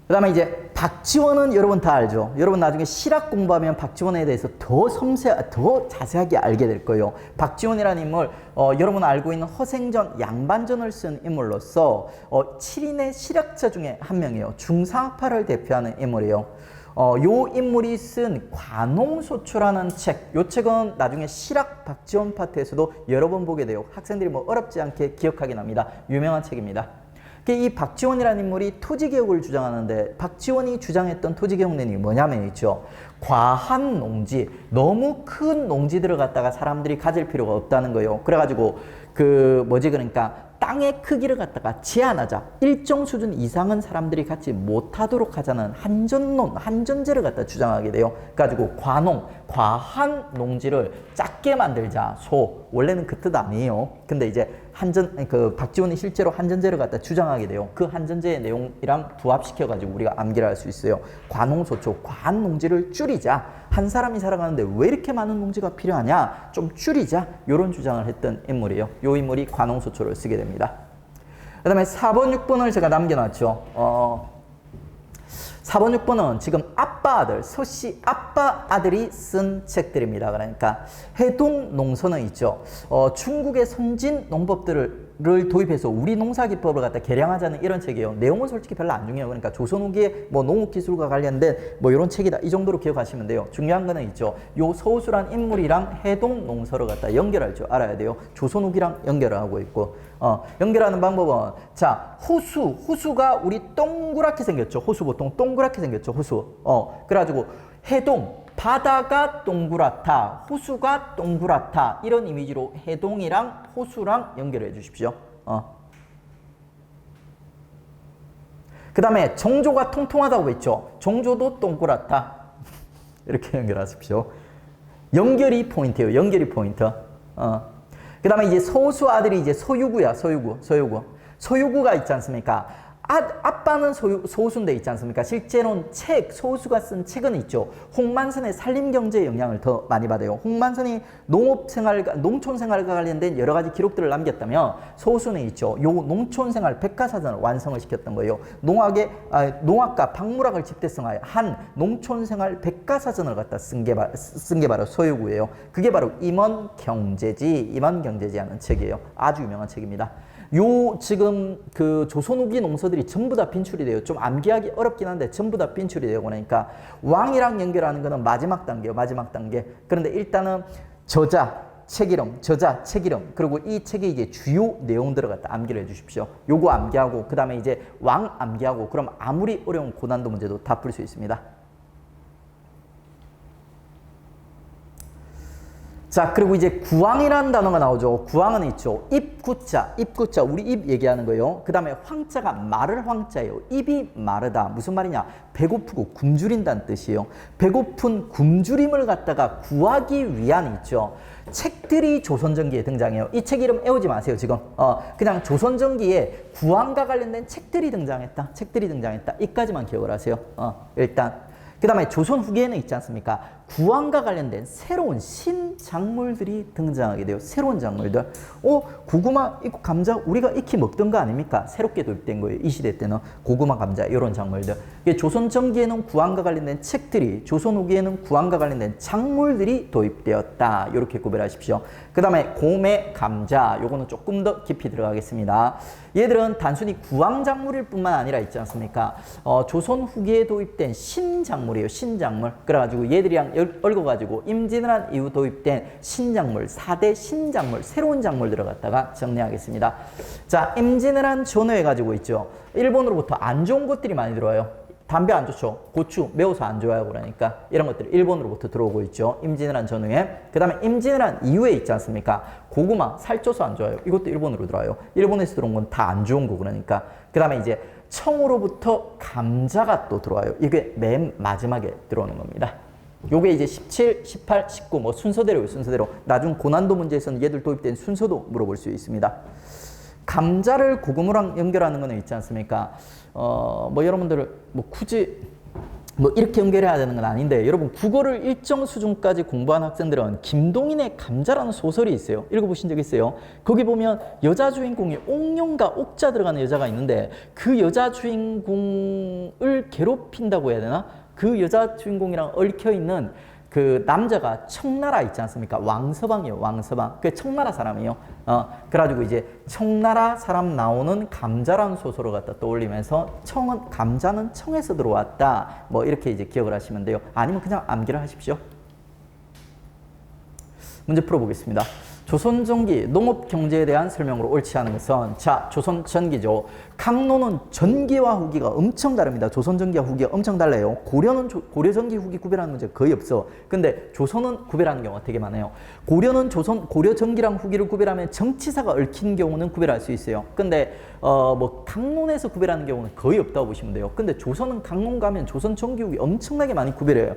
그 다음에 이제 박지원은 여러분 다 알죠? 여러분 나중에 실학 공부하면 박지원에 대해서 더 자세하게 알게 될 거예요. 박지원이라는 인물, 여러분 알고 있는 허생전, 양반전을 쓴 인물로서 7인의 실학자 중에 한 명이에요. 중상파를 대표하는 인물이에요. 요 인물이 쓴 관홍소초라는 책, 요 책은 나중에 실학 박지원 파트에서도 여러 번 보게 돼요. 학생들이 뭐 어렵지 않게 기억하긴 합니다. 유명한 책입니다. 이 박지원이라는 인물이 토지개혁을 주장하는데 박지원이 주장했던 토지개혁 내용이 뭐냐면 있죠. 과한 농지, 너무 큰 농지들을 갖다가 사람들이 가질 필요가 없다는 거예요. 그래가지고 그러니까 땅의 크기를 갖다가 제한하자. 일정 수준 이상은 사람들이 갖지 못하도록 하자는 한전제를 갖다 주장하게 돼요. 그래가지고 과한 농지를 작게 만들자. 원래는 그 뜻 아니에요. 근데 이제 박지원이 실제로 한전제를 갖다 주장하게 돼요. 그 한전제의 내용이랑 부합시켜가지고 우리가 암기를 할 수 있어요. 관홍소초, 과한 농지를 줄이자. 한 사람이 살아가는데 왜 이렇게 많은 농지가 필요하냐? 좀 줄이자. 이런 주장을 했던 인물이에요. 이 인물이 관홍소초를 쓰게 됩니다. 그 다음에 4번, 6번을 제가 남겨놨죠. 4번, 6번은 지금 서씨 아빠 아들이 쓴 책들입니다. 그러니까 해동농서는 있죠. 중국의 선진 농법들을 도입해서 우리 농사기법을 갖다 개량하자는 이런 책이에요. 내용은 솔직히 별로 안 중요해요. 그러니까 조선 후기의 뭐 농업기술과 관련된 뭐 이런 책이다. 이 정도로 기억하시면 돼요. 중요한 거는 있죠. 요 서우수란 인물이랑 해동농서를 갖다 연결할 줄 알아야 돼요. 조선 후기랑 연결을 하고 있고. 연결하는 방법은 자, 호수가 우리 동그랗게 생겼죠. 호수 보통 동그랗게 생겼죠. 호수. 그래가지고 해동, 바다가 동그랗다, 호수가 동그랗다 이런 이미지로 해동이랑 호수랑 연결해 주십시오. 그 다음에 정조가 통통하다고 했죠. 정조도 동그랗다. 이렇게 연결하십시오. 연결이 포인트예요. 연결이 포인트. 그 다음에 이제 서우수 아들이 이제 서유구야. 서유구가 있지 않습니까? 아빠는 서우수인데 있지 않습니까? 실제로는 서우수가 쓴 책은 있죠. 홍만선의 살림경제의 영향을 더 많이 받아요. 홍만선이 농촌생활과 관련된 여러 가지 기록들을 남겼다면 서우수는 있죠. 요 농촌생활 백과사전을 완성을 시켰던 거예요. 농학과 박물학을 집대성하여 한 농촌생활 백과사전을 갖다 쓴 게 바로 서유구예요. 그게 바로 임원경제지 하는 책이에요. 아주 유명한 책입니다. 지금 그 조선 후기 농서들이 전부 다 빈출이 돼요. 좀 암기하기 어렵긴 한데 전부 다 빈출이 되고 그러니까 왕이랑 연결하는 거는 마지막 단계예요. 마지막 단계. 그런데 일단은 저자, 책 이름, 그리고 이 책의 이제 주요 내용들을 갖다 암기를 해 주십시오. 요거 암기하고 그 다음에 이제 왕 암기하고 그럼 아무리 어려운 고난도 문제도 다 풀 수 있습니다. 자, 그리고 이제 구왕이라는 단어가 나오죠. 구왕은 있죠. 입구자, 우리 입 얘기하는 거예요. 그 다음에 황자가 마를 황자예요. 입이 마르다. 무슨 말이냐? 배고프고 굶주린다는 뜻이에요. 배고픈 굶주림을 갖다가 구하기 위한 있죠. 책들이 조선전기에 등장해요. 이 책 이름 외우지 마세요, 지금. 그냥 조선전기에 구왕과 관련된 책들이 등장했다. 이까지만 기억을 하세요. 일단. 그 다음에 조선 후기에는 있지 않습니까? 구황과 관련된 새로운 신작물들이 등장하게 돼요. 새로운 작물들. 고구마, 감자 우리가 익히 먹던 거 아닙니까? 새롭게 도입된 거예요. 이 시대 때는 고구마, 감자 이런 작물들. 조선 전기에는 구황과 관련된 책들이, 조선 후기에는 구황과 관련된 작물들이 도입되었다. 이렇게 구별하십시오. 그 다음에 고매, 감자 요거는 조금 더 깊이 들어가겠습니다. 얘들은 단순히 구황작물일 뿐만 아니라 있지 않습니까? 조선 후기에 도입된 신작물이에요. 신작물. 그래가지고 얘들이랑 얽어가지고 임진왜란 이후 도입된 신작물, 4대 신작물, 새로운 작물들을 갖다가 정리하겠습니다. 자, 임진왜란 전후에 가지고 있죠. 일본으로부터 안 좋은 것들이 많이 들어와요. 담배 안 좋죠. 고추 매워서 안 좋아요. 그러니까 이런 것들이 일본으로부터 들어오고 있죠. 임진왜란 전후에. 그 다음에 임진왜란 이후에 있지 않습니까? 고구마 살쪄서 안 좋아요. 이것도 일본으로 들어와요. 일본에서 들어온 건 다 안 좋은 거 그러니까. 그 다음에 이제 청으로부터 감자가 또 들어와요. 이게 맨 마지막에 들어오는 겁니다. 요게 이제 17, 18, 19 뭐 순서대로요. 순서대로. 나중 고난도 문제에서는 얘들 도입된 순서도 물어볼 수 있습니다. 감자를 고구마랑 연결하는 거는 있지 않습니까? 뭐 여러분들 뭐 굳이 뭐 이렇게 연결해야 되는 건 아닌데, 여러분 국어를 일정 수준까지 공부한 학생들은 김동인의 감자라는 소설이 있어요. 읽어보신 적 있어요? 거기 보면 여자 주인공이 옥룡과 옥자 들어가는 여자가 있는데, 그 여자 주인공을 괴롭힌다고 해야 되나? 그 여자 주인공이랑 얽혀있는 그 남자가 청나라 있지 않습니까? 왕서방이에요. 왕서방. 그 청나라 사람이에요. 그래가지고 이제 청나라 사람 나오는 감자라는 소설을 갖다 떠올리면서 감자는 청에서 들어왔다. 뭐 이렇게 이제 기억을 하시면 돼요. 아니면 그냥 암기를 하십시오. 문제 풀어보겠습니다. 조선 전기 농업 경제에 대한 설명으로 옳지 않은 것은, 자, 조선 전기죠. 강론은 전기와 후기가 엄청 다릅니다. 조선 전기와 후기가 엄청 달라요. 고려는 고려 전기 후기 구별하는 문제 거의 없어. 근데 조선은 구별하는 경우가 되게 많아요. 고려는 고려 전기랑 후기를 구별하면 정치사가 얽힌 경우는 구별할 수 있어요. 근데 뭐 강론에서 구별하는 경우는 거의 없다고 보시면 돼요. 근데 조선은 강론 가면 조선 전기 후기 엄청나게 많이 구별해요.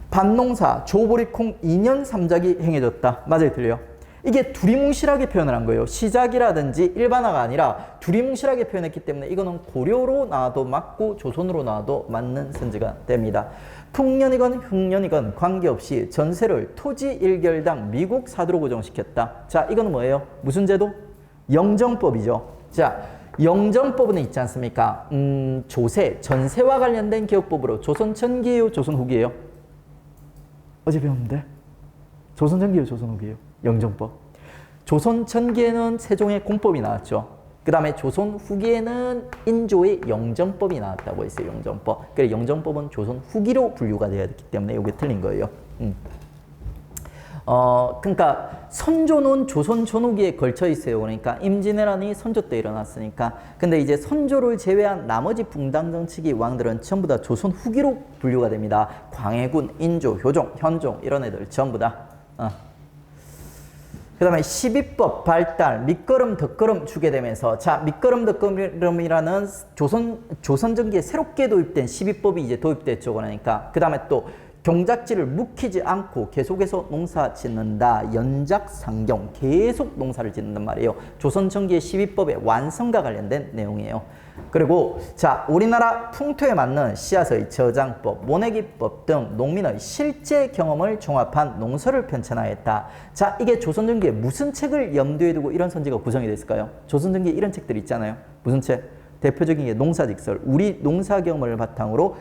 밭농사, 조보리콩 2년 3작이 행해졌다. 맞아요, 틀려요? 이게 두리뭉실하게 표현을 한 거예요. 시작이라든지 일반화가 아니라 두리뭉실하게 표현했기 때문에 이거는 고려로 나와도 맞고 조선으로 나와도 맞는 선지가 됩니다. 풍년이건 흉년이건 관계없이 전세를 토지 일결당 미국 사도로 고정시켰다. 자, 이거는 뭐예요? 무슨 제도? 영정법이죠. 자, 영정법은 있지 않습니까? 조세, 전세와 관련된 기업법으로 조선 전기예요, 조선 후기예요? 어제 배웠는데? 조선 전기예요, 조선 후기예요? 영정법. 조선 전기에는 세종의 공법이 나왔죠. 그 다음에 조선 후기에는 인조의 영정법이 나왔다고 했어요. 영정법. 그래, 영정법은 조선 후기로 분류가 되어야 됐기 때문에 이게 틀린 거예요. 그러니까 선조는 조선 전후기에 걸쳐 있어요. 그러니까 임진왜란이 선조 때 일어났으니까. 근데 이제 선조를 제외한 나머지 붕당 정치기 왕들은 전부 다 조선 후기로 분류가 됩니다. 광해군, 인조, 효종, 현종 이런 애들 전부 다. 그 다음에 12법 발달, 밑거름, 덧거름 주게 되면서, 자, 밑거름, 덧거름이라는 조선 전기에 새롭게 도입된 12법이 이제 도입됐죠. 그러니까. 그 다음에 또 경작지를 묵히지 않고 계속해서 농사 짓는다. 연작상경, 계속 농사를 짓는단 말이에요. 조선 전기의 12법의 완성과 관련된 내용이에요. 그리고 자, 우리나라 풍토에 맞는 씨앗의 저장법, 모내기법 등 농민의 실제 경험을 종합한 농서를 편찬하였다. 자, 이게 조선 전기에 무슨 책을 염두에 두고 이런 선지가 구성이 됐을까요? 조선 전기에 이런 책들 있잖아요. 무슨 책? 대표적인 게 농사직설, 우리 농사 경험을 바탕으로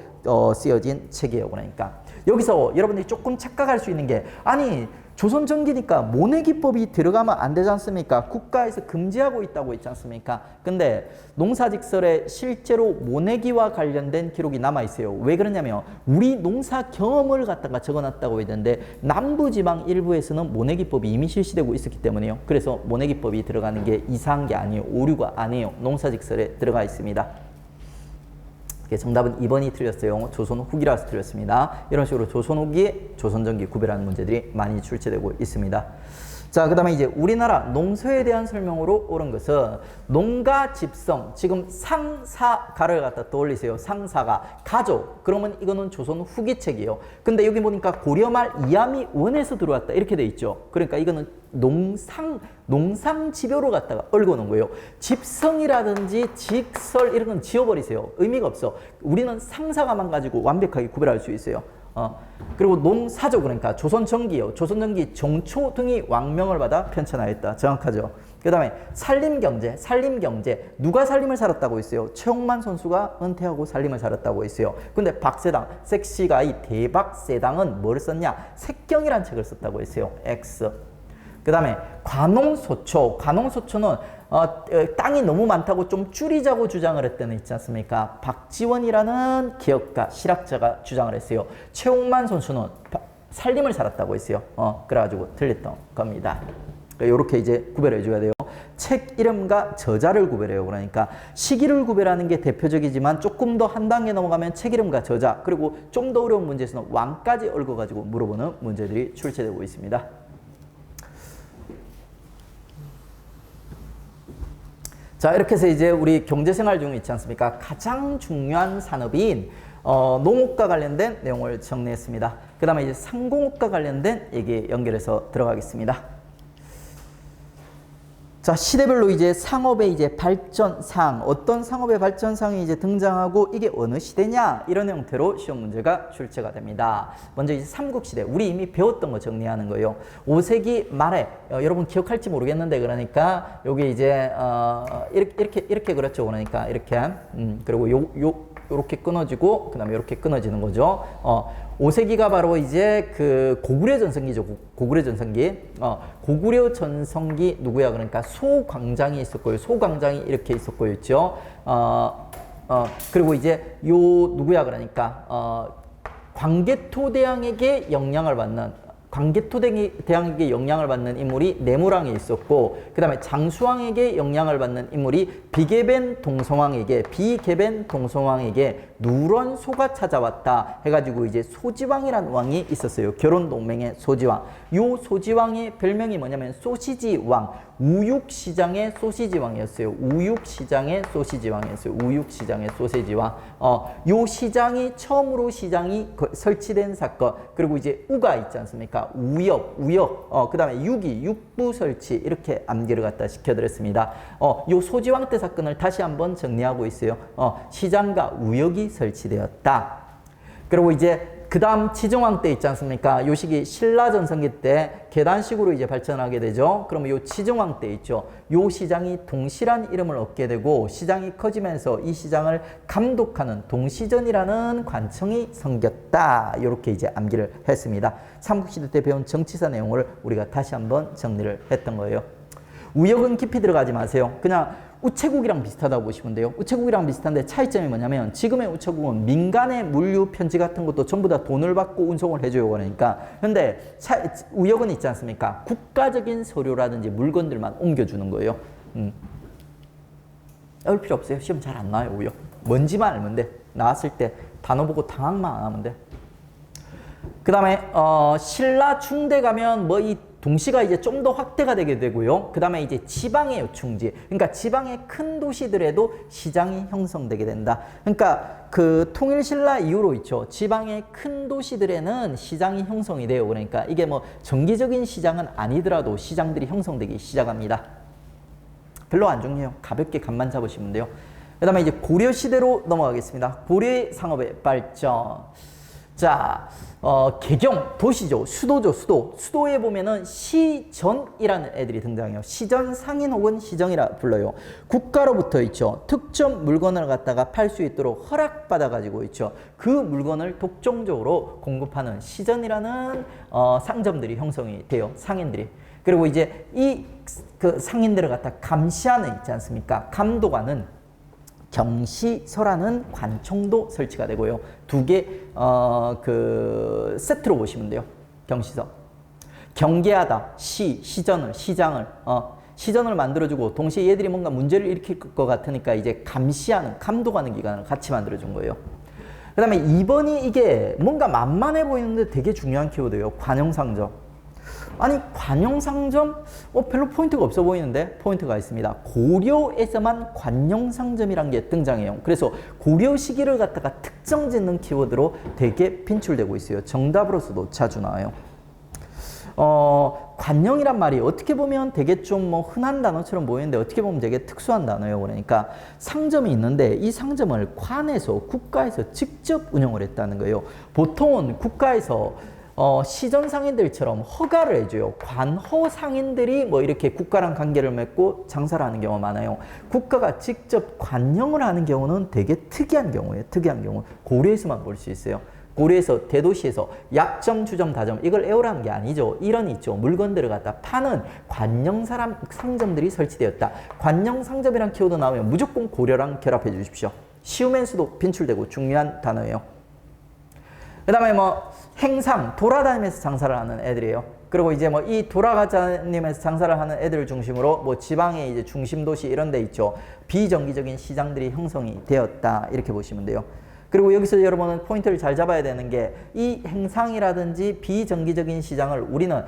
쓰여진 책이에요. 그러니까 여기서 여러분들이 조금 착각할 수 있는 게, 아니 조선 전기니까 모내기법이 들어가면 안 되지 않습니까? 국가에서 금지하고 있다고 있지 않습니까? 근데 농사직설에 실제로 모내기와 관련된 기록이 남아 있어요. 왜 그러냐면 우리 농사 경험을 갖다가 적어놨다고 했는데 남부지방 일부에서는 모내기법이 이미 실시되고 있었기 때문에요. 그래서 모내기법이 들어가는 게 이상한 게 아니에요. 오류가 아니에요. 농사직설에 들어가 있습니다. 정답은 2번이 틀렸어요. 조선 후기라서 틀렸습니다. 이런 식으로 조선 후기, 조선 전기 구별하는 문제들이 많이 출제되고 있습니다. 자, 그 다음에 이제 우리나라 농서에 대한 설명으로 옳은 것은 농가 집성, 지금 상사가를 갖다 떠올리세요. 상사가, 가족. 그러면 이거는 조선 후기 책이에요. 근데 여기 보니까 고려말 이함이 원에서 들어왔다. 이렇게 돼 있죠. 그러니까 이거는 농상지벼로 갖다가 얽어놓은 거예요. 집성이라든지 직설 이런 건 지워버리세요. 의미가 없어. 우리는 상사가만 가지고 완벽하게 구별할 수 있어요. 그리고 농사조 그러니까 조선전기요. 조선전기 정초 등이 왕명을 받아 편찬하였다. 정확하죠. 그 다음에 살림경제, 살림경제. 누가 살림을 살았다고 했어요? 최홍만 선수가 은퇴하고 살림을 살았다고 했어요. 근데 박세당, 섹시가 이 대박세당은 뭘 썼냐? 색경이란 책을 썼다고 했어요. X. 그 다음에 관홍소초. 관홍소초는 땅이 너무 많다고 좀 줄이자고 주장을 했다는 있지 않습니까? 박지원이라는 기업가, 실학자가 주장을 했어요. 최홍만 선수는 살림을 살았다고 했어요. 그래가지고 틀렸던 겁니다. 이렇게 이제 구별해 줘야 돼요. 책 이름과 저자를 구별해요. 그러니까 시기를 구별하는 게 대표적이지만 조금 더 한 단계 넘어가면 책 이름과 저자, 그리고 좀 더 어려운 문제에서는 왕까지 얽어가지고 물어보는 문제들이 출제되고 있습니다. 자, 이렇게 해서 이제 우리 경제생활 중에 있지 않습니까? 가장 중요한 산업인 농업과 관련된 내용을 정리했습니다. 그 다음에 이제 상공업과 관련된 얘기 연결해서 들어가겠습니다. 자, 시대별로 이제 상업의 이제 발전상, 어떤 상업의 발전상이 이제 등장하고 이게 어느 시대냐, 이런 형태로 시험 문제가 출제가 됩니다. 먼저 이제 삼국시대, 우리 이미 배웠던 거 정리하는 거예요. 5세기 말에, 여러분 기억할지 모르겠는데, 그러니까 요게 이제 이렇게 그렇죠. 그러니까 이렇게 그리고 요렇게 끊어지고 그다음에 이렇게 끊어지는 거죠. 5세기가 바로 이제 그 고구려 전성기죠. 고구려 전성기. 고구려 전성기 누구야? 그러니까 소광장이 있었고요. 소광장이 이렇게 있었고요. 있죠. 그리고 이제 요 누구야? 그러니까 광개토대왕에게 영향을 받는 광개토대왕에게 영향을 받는 인물이 내무랑에 있었고, 그 다음에 장수왕에게 영향을 받는 인물이 비계벤 동성왕에게 누런소가 찾아왔다 해가지고 이제 소지왕이라는 왕이 있었어요. 결혼 동맹의 소지왕. 요 소지왕의 별명이 뭐냐면 소시지왕, 우육시장의 소시지왕이었어요. 우육시장의 소시지왕이었어요. 우육시장의 소시지왕. 요 시장이 처음으로 시장이 설치된 사건. 그리고 이제 우가 있지 않습니까? 우역. 그 다음에 육부 설치. 이렇게 암기를 갖다 시켜드렸습니다. 요 소지왕 때 사건을 다시 한번 정리하고 있어요. 시장과 우역이 설치되었다. 그리고 이제 그 다음 치정왕 때 있지 않습니까? 요 시기 신라전성기 때 계단식으로 이제 발전하게 되죠. 그러면 요 치정왕 때 있죠. 요 시장이 동시란 이름을 얻게 되고, 시장이 커지면서 이 시장을 감독하는 동시전이라는 관청이 생겼다. 이렇게 이제 암기를 했습니다. 삼국시대 때 배운 정치사 내용을 우리가 다시 한번 정리를 했던 거예요. 우역은 깊이 들어가지 마세요. 그냥 우체국이랑 비슷하다고 보시면 돼요. 우체국이랑 비슷한데 차이점이 뭐냐면, 지금의 우체국은 민간의 물류 편지 같은 것도 전부 다 돈을 받고 운송을 해줘요. 그러니까. 근데 우역은 있지 않습니까? 국가적인 서류라든지 물건들만 옮겨주는 거예요. 어려울 필요 없어요. 시험 잘 안 나와요. 우역. 뭔지만 알면 돼. 나왔을 때 단어 보고 당황만 안 하면 돼. 그 다음에 신라 중대 가면 뭐 이 동시가 이제 좀 더 확대가 되게 되고요. 그 다음에 이제 지방의 요충지, 그러니까 지방의 큰 도시들에도 시장이 형성되게 된다. 그러니까 그 통일신라 이후로 있죠. 지방의 큰 도시들에는 시장이 형성이 돼요. 그러니까 이게 뭐 정기적인 시장은 아니더라도 시장들이 형성되기 시작합니다. 별로 안 중요해요. 가볍게 감만 잡으시면 돼요. 그 다음에 이제 고려시대로 넘어가겠습니다. 고려의 상업의 발전. 자, 개경, 도시죠. 수도죠, 수도. 수도에 보면은 시전이라는 애들이 등장해요. 시전 상인 혹은 시정이라 불러요. 국가로부터 있죠. 특정 물건을 갖다가 팔 수 있도록 허락받아가지고 있죠. 그 물건을 독점적으로 공급하는 시전이라는 상점들이 형성이 돼요. 상인들이. 그리고 이제 그 상인들을 갖다 감시하는 있지 않습니까? 감독하는 경시서라는 관청도 설치가 되고요. 두 개 그 세트로 보시면 돼요. 경시서. 경계하다. 시전을 시전을 만들어주고 동시에 얘들이 뭔가 문제를 일으킬 것 같으니까 이제 감시하는, 감독하는 기관을 같이 만들어준 거예요. 그 다음에 2번이 이게 뭔가 만만해 보이는데 되게 중요한 키워드예요. 관용상점. 아니, 관용상점? 별로 포인트가 없어 보이는데 포인트가 있습니다. 고려에서만 관용상점이란 게 등장해요. 그래서 고려 시기를 갖다가 특정 짓는 키워드로 되게 빈출되고 있어요. 정답으로서도 자주 나와요. 관령이란 말이 어떻게 보면 되게 좀 뭐 흔한 단어처럼 보이는데 어떻게 보면 되게 특수한 단어예요. 그러니까 상점이 있는데 이 상점을 관에서 국가에서 직접 운영을 했다는 거예요. 보통은 국가에서 시전 상인들처럼 허가를 해줘요. 관허 상인들이 뭐 이렇게 국가랑 관계를 맺고 장사를 하는 경우가 많아요. 국가가 직접 관영을 하는 경우는 되게 특이한 경우예요. 특이한 경우. 고려에서만 볼 수 있어요. 고려에서 대도시에서 약점, 주점, 다점 이걸 애호라는 게 아니죠. 이런 있죠. 물건들을 갖다 파는 관영 상점들이 설치되었다. 관영 상점이란 키워드 나오면 무조건 고려랑 결합해 주십시오. 쉬우면서도 빈출되고 중요한 단어예요. 그 다음에 뭐 행상, 돌아다니면서 장사를 하는 애들이에요. 그리고 이제 뭐 이 돌아다니면서 장사를 하는 애들을 중심으로 뭐 지방의 이제 중심 도시 이런 데 있죠. 비정기적인 시장들이 형성이 되었다. 이렇게 보시면 돼요. 그리고 여기서 여러분은 포인트를 잘 잡아야 되는 게 이 행상이라든지 비정기적인 시장을 우리는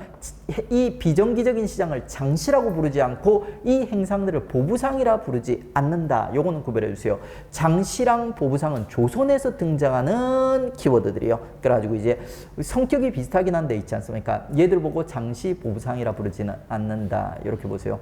이 비정기적인 시장을 장시라고 부르지 않고 이 행상들을 보부상이라 부르지 않는다. 요거는 구별해 주세요. 장시랑 보부상은 조선에서 등장하는 키워드들이에요. 그래가지고 이제 성격이 비슷하긴 한데 있지 않습니까? 얘들 보고 장시, 보부상이라 부르지는 않는다. 이렇게 보세요.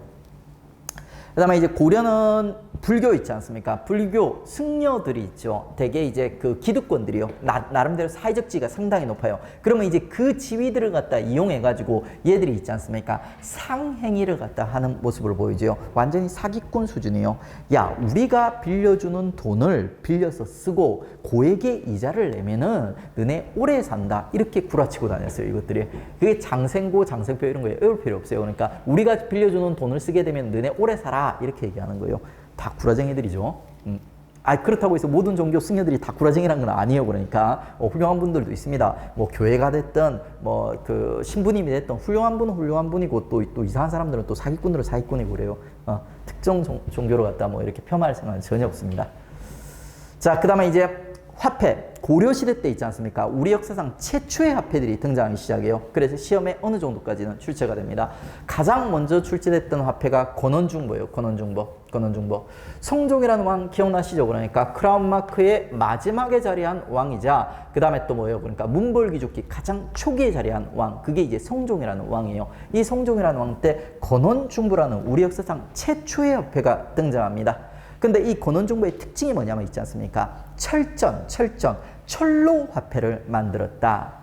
그 다음에 이제 고려는 불교 있지 않습니까? 불교 승려들이 있죠. 대개 이제 그 기득권들이요. 나름대로 사회적 지위가 상당히 높아요. 그러면 이제 그 지위들을 갖다 이용해가지고 얘들이 있지 않습니까? 상행위를 갖다 하는 모습을 보이죠. 완전히 사기꾼 수준이에요. 야, 우리가 빌려주는 돈을 빌려서 쓰고 고액의 이자를 내면은 너네 오래 산다. 이렇게 구라치고 다녔어요. 이것들이. 그게 장생고, 장생표 이런 거에 외울 필요 없어요. 그러니까 우리가 빌려주는 돈을 쓰게 되면 너네 오래 살아. 이렇게 얘기하는 거예요. 다 구라쟁이들이죠. 그렇다고 해서 모든 종교 승려들이 다 구라쟁이라는 건 아니에요. 그러니까 훌륭한 분들도 있습니다. 뭐 교회가 됐든 뭐 그 신부님이 됐든 훌륭한 분은 훌륭한 분이고 또 이상한 사람들은 또 사기꾼들은 사기꾼이고 그래요. 특정 종교로 갖다 뭐 이렇게 폄하할 생각은 전혀 없습니다. 자, 그 다음에 이제 화폐, 고려시대 때 있지 않습니까? 우리 역사상 최초의 화폐들이 등장하기 시작해요. 그래서 시험에 어느 정도까지는 출제가 됩니다. 가장 먼저 출제됐던 화폐가 권원중보예요. 권원중보. 성종이라는 왕 기억나시죠? 그러니까 크라운 마크의 마지막에 자리한 왕이자 그 다음에 또 뭐예요? 그러니까 문벌귀족기 가장 초기에 자리한 왕, 그게 이제 성종이라는 왕이에요. 이 성종이라는 왕 때 권원중보라는 우리 역사상 최초의 화폐가 등장합니다. 근데 이 권원중보의 특징이 뭐냐면 있지 않습니까? 철로 화폐를 만들었다.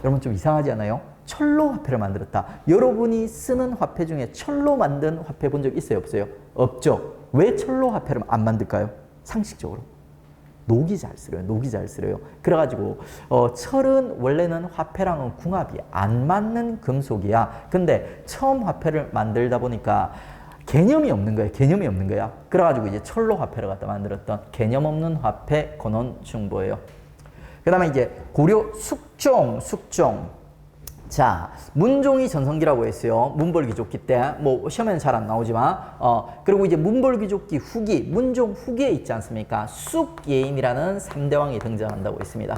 여러분 좀 이상하지 않아요? 철로 화폐를 만들었다. 여러분이 쓰는 화폐 중에 철로 만든 화폐 본 적 있어요? 없어요? 없죠. 왜 철로 화폐를 안 만들까요? 상식적으로. 녹이 잘 쓰려요. 그래가지고 철은 원래는 화폐랑은 궁합이 안 맞는 금속이야. 근데 처음 화폐를 만들다 보니까 개념이 없는 거야. 그래가지고 이제 철로 화폐를 갖다 만들었던 개념 없는 화폐 권원중보예요. 그 다음에 이제 고려 숙종. 자, 문종이 전성기라고 했어요. 문벌귀족기 때. 뭐 시험에는 잘 안 나오지만 그리고 이제 문벌귀족기 후기, 문종 후기에 있지 않습니까? 쑥예임이라는 3대 왕이 등장한다고 했습니다.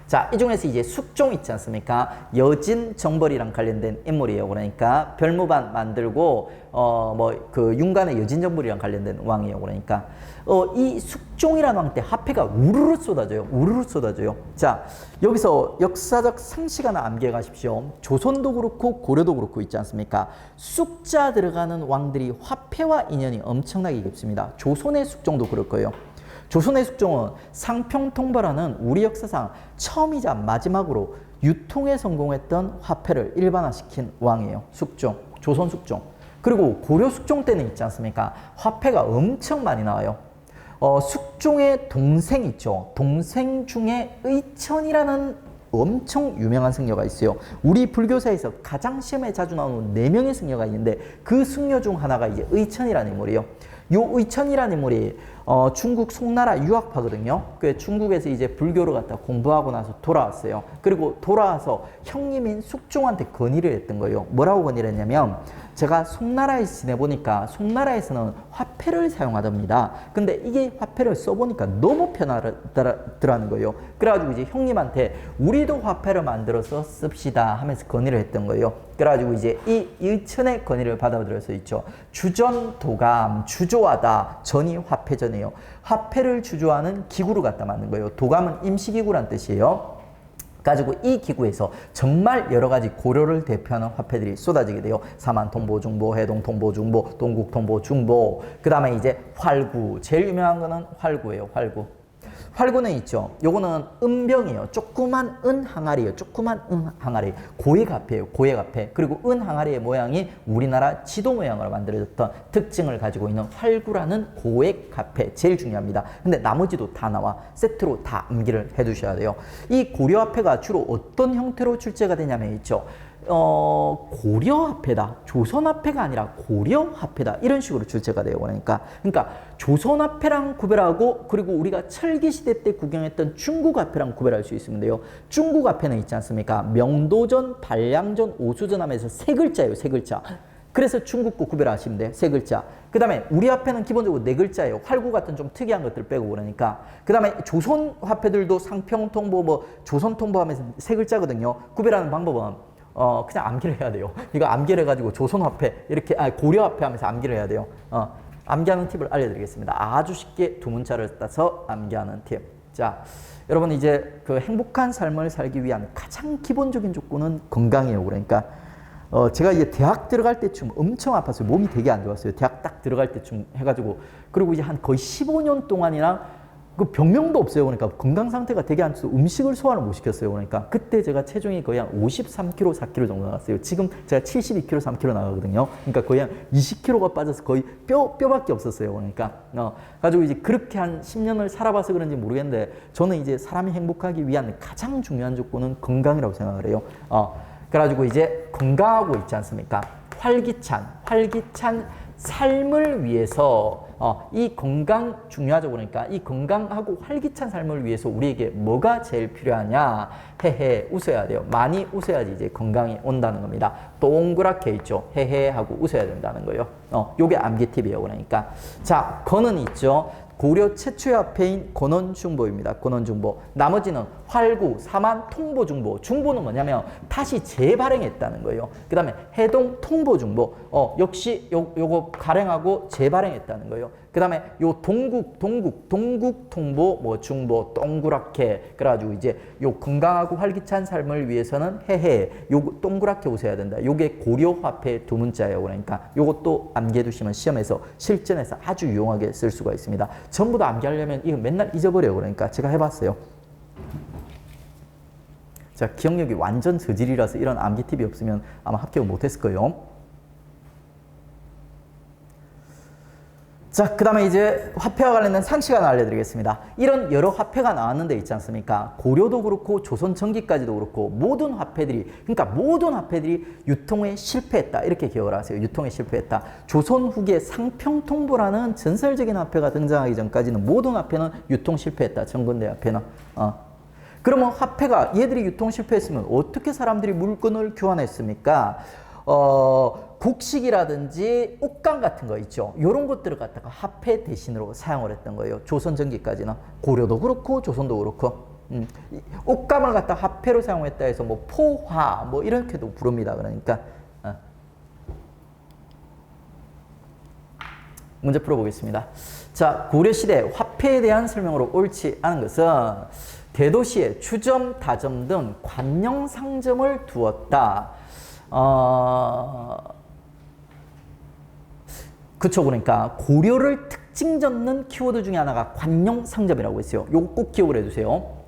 자, 이 중에서 이제 숙종 있지 않습니까? 여진 정벌이랑 관련된 인물이에요. 그러니까 별무반 만들고 뭐 그 윤관의 여진 정벌이랑 관련된 왕이에요. 그러니까 이 숙종이라는 왕 때 화폐가 우르르 쏟아져요. 자, 여기서 역사적 상식 하나 암기해 가십시오. 조선도 그렇고 고려도 그렇고 있지 않습니까? 쑥자 들어가는 왕들이 화폐와 인연이 엄청나게 깊습니다. 조선의 숙종도 그럴 거예요. 조선의 숙종은 상평통벌하는 우리 역사상 처음이자 마지막으로 유통에 성공했던 화폐를 일반화시킨 왕이에요. 숙종, 조선 숙종. 그리고 고려 숙종 때는 있지 않습니까? 화폐가 엄청 많이 나와요. 숙종의 동생 있죠. 동생 중에 의천이라는 엄청 유명한 승려가 있어요. 우리 불교사에서 가장 시험에 자주 나오는 4명의 승려가 있는데 그 승려 중 하나가 이제 의천이라는 인물이에요. 요 의천이라는 인물이 중국 송나라 유학파거든요. 그 중국에서 이제 불교를 갖다 공부하고 나서 돌아왔어요. 그리고 돌아와서 형님인 숙종한테 건의를 했던 거예요. 뭐라고 건의를 했냐면 제가 송나라에서 지내보니까 송나라에서는 화폐를 사용하답니다. 근데 이게 화폐를 써보니까 너무 편하더라는 거예요. 그래가지고 이제 형님한테 우리도 화폐를 만들어서 씁시다 하면서 건의를 했던 거예요. 그래가지고 이제 이 일천의 건의를 받아들여서 있죠. 주전, 도감, 주조하다, 전이 화폐전이에요. 화폐를 주조하는 기구를 갖다 만든 거예요. 도감은 임시기구란 뜻이에요. 가지고 이 기구에서 정말 여러 가지 고려를 대표하는 화폐들이 쏟아지게 돼요. 사만통보중보, 해동통보중보, 동국통보중보. 그 다음에 이제 활구. 제일 유명한 거는 활구예요. 활구. 활구는 있죠. 요거는 은병이에요. 조그만 은 항아리예요. 조그만 은 항아리. 고액화폐예요. 고액화폐. 그리고 은 항아리의 모양이 우리나라 지도 모양으로 만들어졌던 특징을 가지고 있는 활구라는 고액화폐. 제일 중요합니다. 근데 나머지도 다 나와. 세트로 다 암기를 해두셔야 돼요. 이 고려화폐가 주로 어떤 형태로 출제가 되냐면 있죠. 고려화폐다. 조선화폐가 아니라 고려화폐다. 이런 식으로 출제가 돼요. 그러니까 조선화폐랑 구별하고, 그리고 우리가 철기시대 때 구경했던 중국화폐랑 구별할 수 있으면 돼요. 중국화폐는 있지 않습니까? 명도전, 반량전, 오수전 하면서 세 글자예요. 세 글자. 그래서 중국고 구별하시면 돼요. 세 글자. 그 다음에 우리 화폐는 기본적으로 네 글자예요. 활구 같은 좀 특이한 것들 빼고 그러니까. 그 다음에 조선 화폐들도 상평통보, 뭐 조선통보 하면서 세 글자거든요. 구별하는 방법은 그냥 암기를 해야 돼요. 이거 암기를 해가지고 조선화폐, 이렇게, 고려화폐 하면서 암기를 해야 돼요. 암기하는 팁을 알려드리겠습니다. 아주 쉽게 두 문자를 따서 암기하는 팁. 자, 여러분 이제 그 행복한 삶을 살기 위한 가장 기본적인 조건은 건강이에요. 그러니까, 제가 이제 대학 들어갈 때쯤 엄청 아팠어요. 몸이 되게 안 좋았어요. 대학 딱 들어갈 때쯤 해가지고. 그리고 이제 한 거의 15년 동안이나 그 병명도 없어요. 그러니까 건강 상태가 되게 안 좋아서 음식을 소화를 못 시켰어요. 그러니까 그때 제가 체중이 거의 한 53kg, 4kg 정도 나갔어요. 지금 제가 72kg, 3kg 나가거든요. 그러니까 거의 한 20kg가 빠져서 거의 뼈밖에 없었어요. 그러니까 가지고 이제 그렇게 한 10년을 살아봐서 그런지 모르겠는데, 저는 이제 사람이 행복하기 위한 가장 중요한 조건은 건강이라고 생각을 해요. 그래가지고 이제 건강하고 있지 않습니까? 활기찬 삶을 위해서 이 건강 중요하죠. 그러니까 이 건강하고 활기찬 삶을 위해서 우리에게 뭐가 제일 필요하냐? 헤헤 웃어야 돼요. 많이 웃어야지 이제 건강이 온다는 겁니다. 동그랗게 있죠. 헤헤 하고 웃어야 된다는 거예요. 요게 암기 팁이에요. 그러니까 자, 건은 있죠. 고려 최초의 화폐인 권원중보입니다. 권원중보. 나머지는 활구, 사만, 통보중보. 중보는 뭐냐면 다시 재발행했다는 거예요. 그 다음에 해동, 통보중보. 역시 요거 발행하고 재발행했다는 거예요. 그 다음에 요 동국통보, 뭐 중보, 동그랗게. 그래가지고 이제 요 건강하고 활기찬 삶을 위해서는 헤헤, 요 동그랗게 웃어야 된다. 요게 고려화폐 두 문자예요. 그러니까 요것도 암기해 두시면 시험에서 실전에서 아주 유용하게 쓸 수가 있습니다. 전부 다 암기하려면 이거 맨날 잊어버려요. 그러니까 제가 해봤어요. 자, 기억력이 완전 저질이라서 이런 암기 팁이 없으면 아마 합격을 못했을 거예요. 자, 그 다음에 이제 화폐와 관련된 상식 하나 알려드리겠습니다. 이런 여러 화폐가 나왔는데 있지 않습니까? 고려도 그렇고 조선 전기까지도 그렇고 모든 화폐들이, 그러니까 모든 화폐들이 유통에 실패했다. 이렇게 기억을 하세요. 유통에 실패했다. 조선 후기에 상평통보라는 전설적인 화폐가 등장하기 전까지는 모든 화폐는 유통 실패했다. 정근대 화폐는. 그러면 화폐가 얘들이 유통 실패했으면 어떻게 사람들이 물건을 교환했습니까? 곡식이라든지 옷감 같은 거 있죠. 이런 것들을 갖다가 화폐 대신으로 사용을 했던 거예요. 조선 전기까지는. 고려도 그렇고 조선도 그렇고. 옷감을 갖다 화폐로 사용했다 해서 뭐 포화 뭐 이렇게도 부릅니다. 그러니까 문제 풀어보겠습니다. 자, 고려시대 화폐에 대한 설명으로 옳지 않은 것은 대도시에 주점, 다점 등 관용 상점을 두었다. 그쵸. 그러니까 고려를 특징 잡는 키워드 중에 하나가 관용 상점이라고 했어요. 요거 꼭 기억을 해두세요.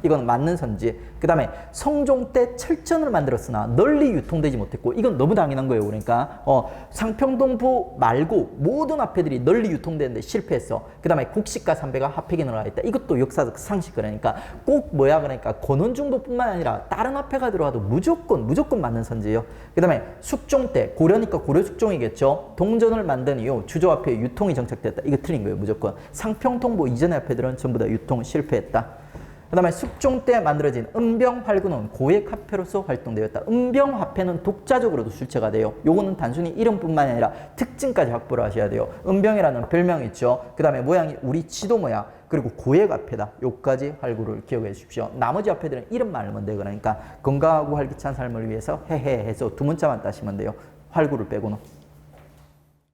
이건 맞는 선지. 그 다음에 성종 때 철전을 만들었으나 널리 유통되지 못했고, 이건 너무 당연한 거예요. 그러니까 상평동보 말고 모든 화폐들이 널리 유통되는데 실패했어. 그 다음에 곡식과 삼배가 화폐 기능을 하였다. 이것도 역사적 상식. 그러니까 꼭 뭐야, 그러니까 권원중보뿐만 아니라 다른 화폐가 들어와도 무조건 맞는 선지예요. 그 다음에 숙종 때, 고려니까 고려숙종이겠죠. 동전을 만든 이후 주조화폐 유통이 정착됐다. 이거 틀린 거예요. 무조건. 상평통보 이전의 화폐들은 전부 다 유통 실패했다. 그 다음에 숙종 때 만들어진 은병활구는 고액 화폐로서 활동되었다. 은병화폐는 독자적으로도 출제가 돼요. 요거는 단순히 이름뿐만 아니라 특징까지 확보를 하셔야 돼요. 은병이라는 별명이 있죠. 그 다음에 모양이 우리 지도 모양, 그리고 고액 화폐다. 요까지 활구를 기억해 주십시오. 나머지 화폐들은 이름만 알면 돼요. 그러니까 건강하고 활기찬 삶을 위해서 헤헤 해서 두 문자만 따시면 돼요. 활구를 빼고는.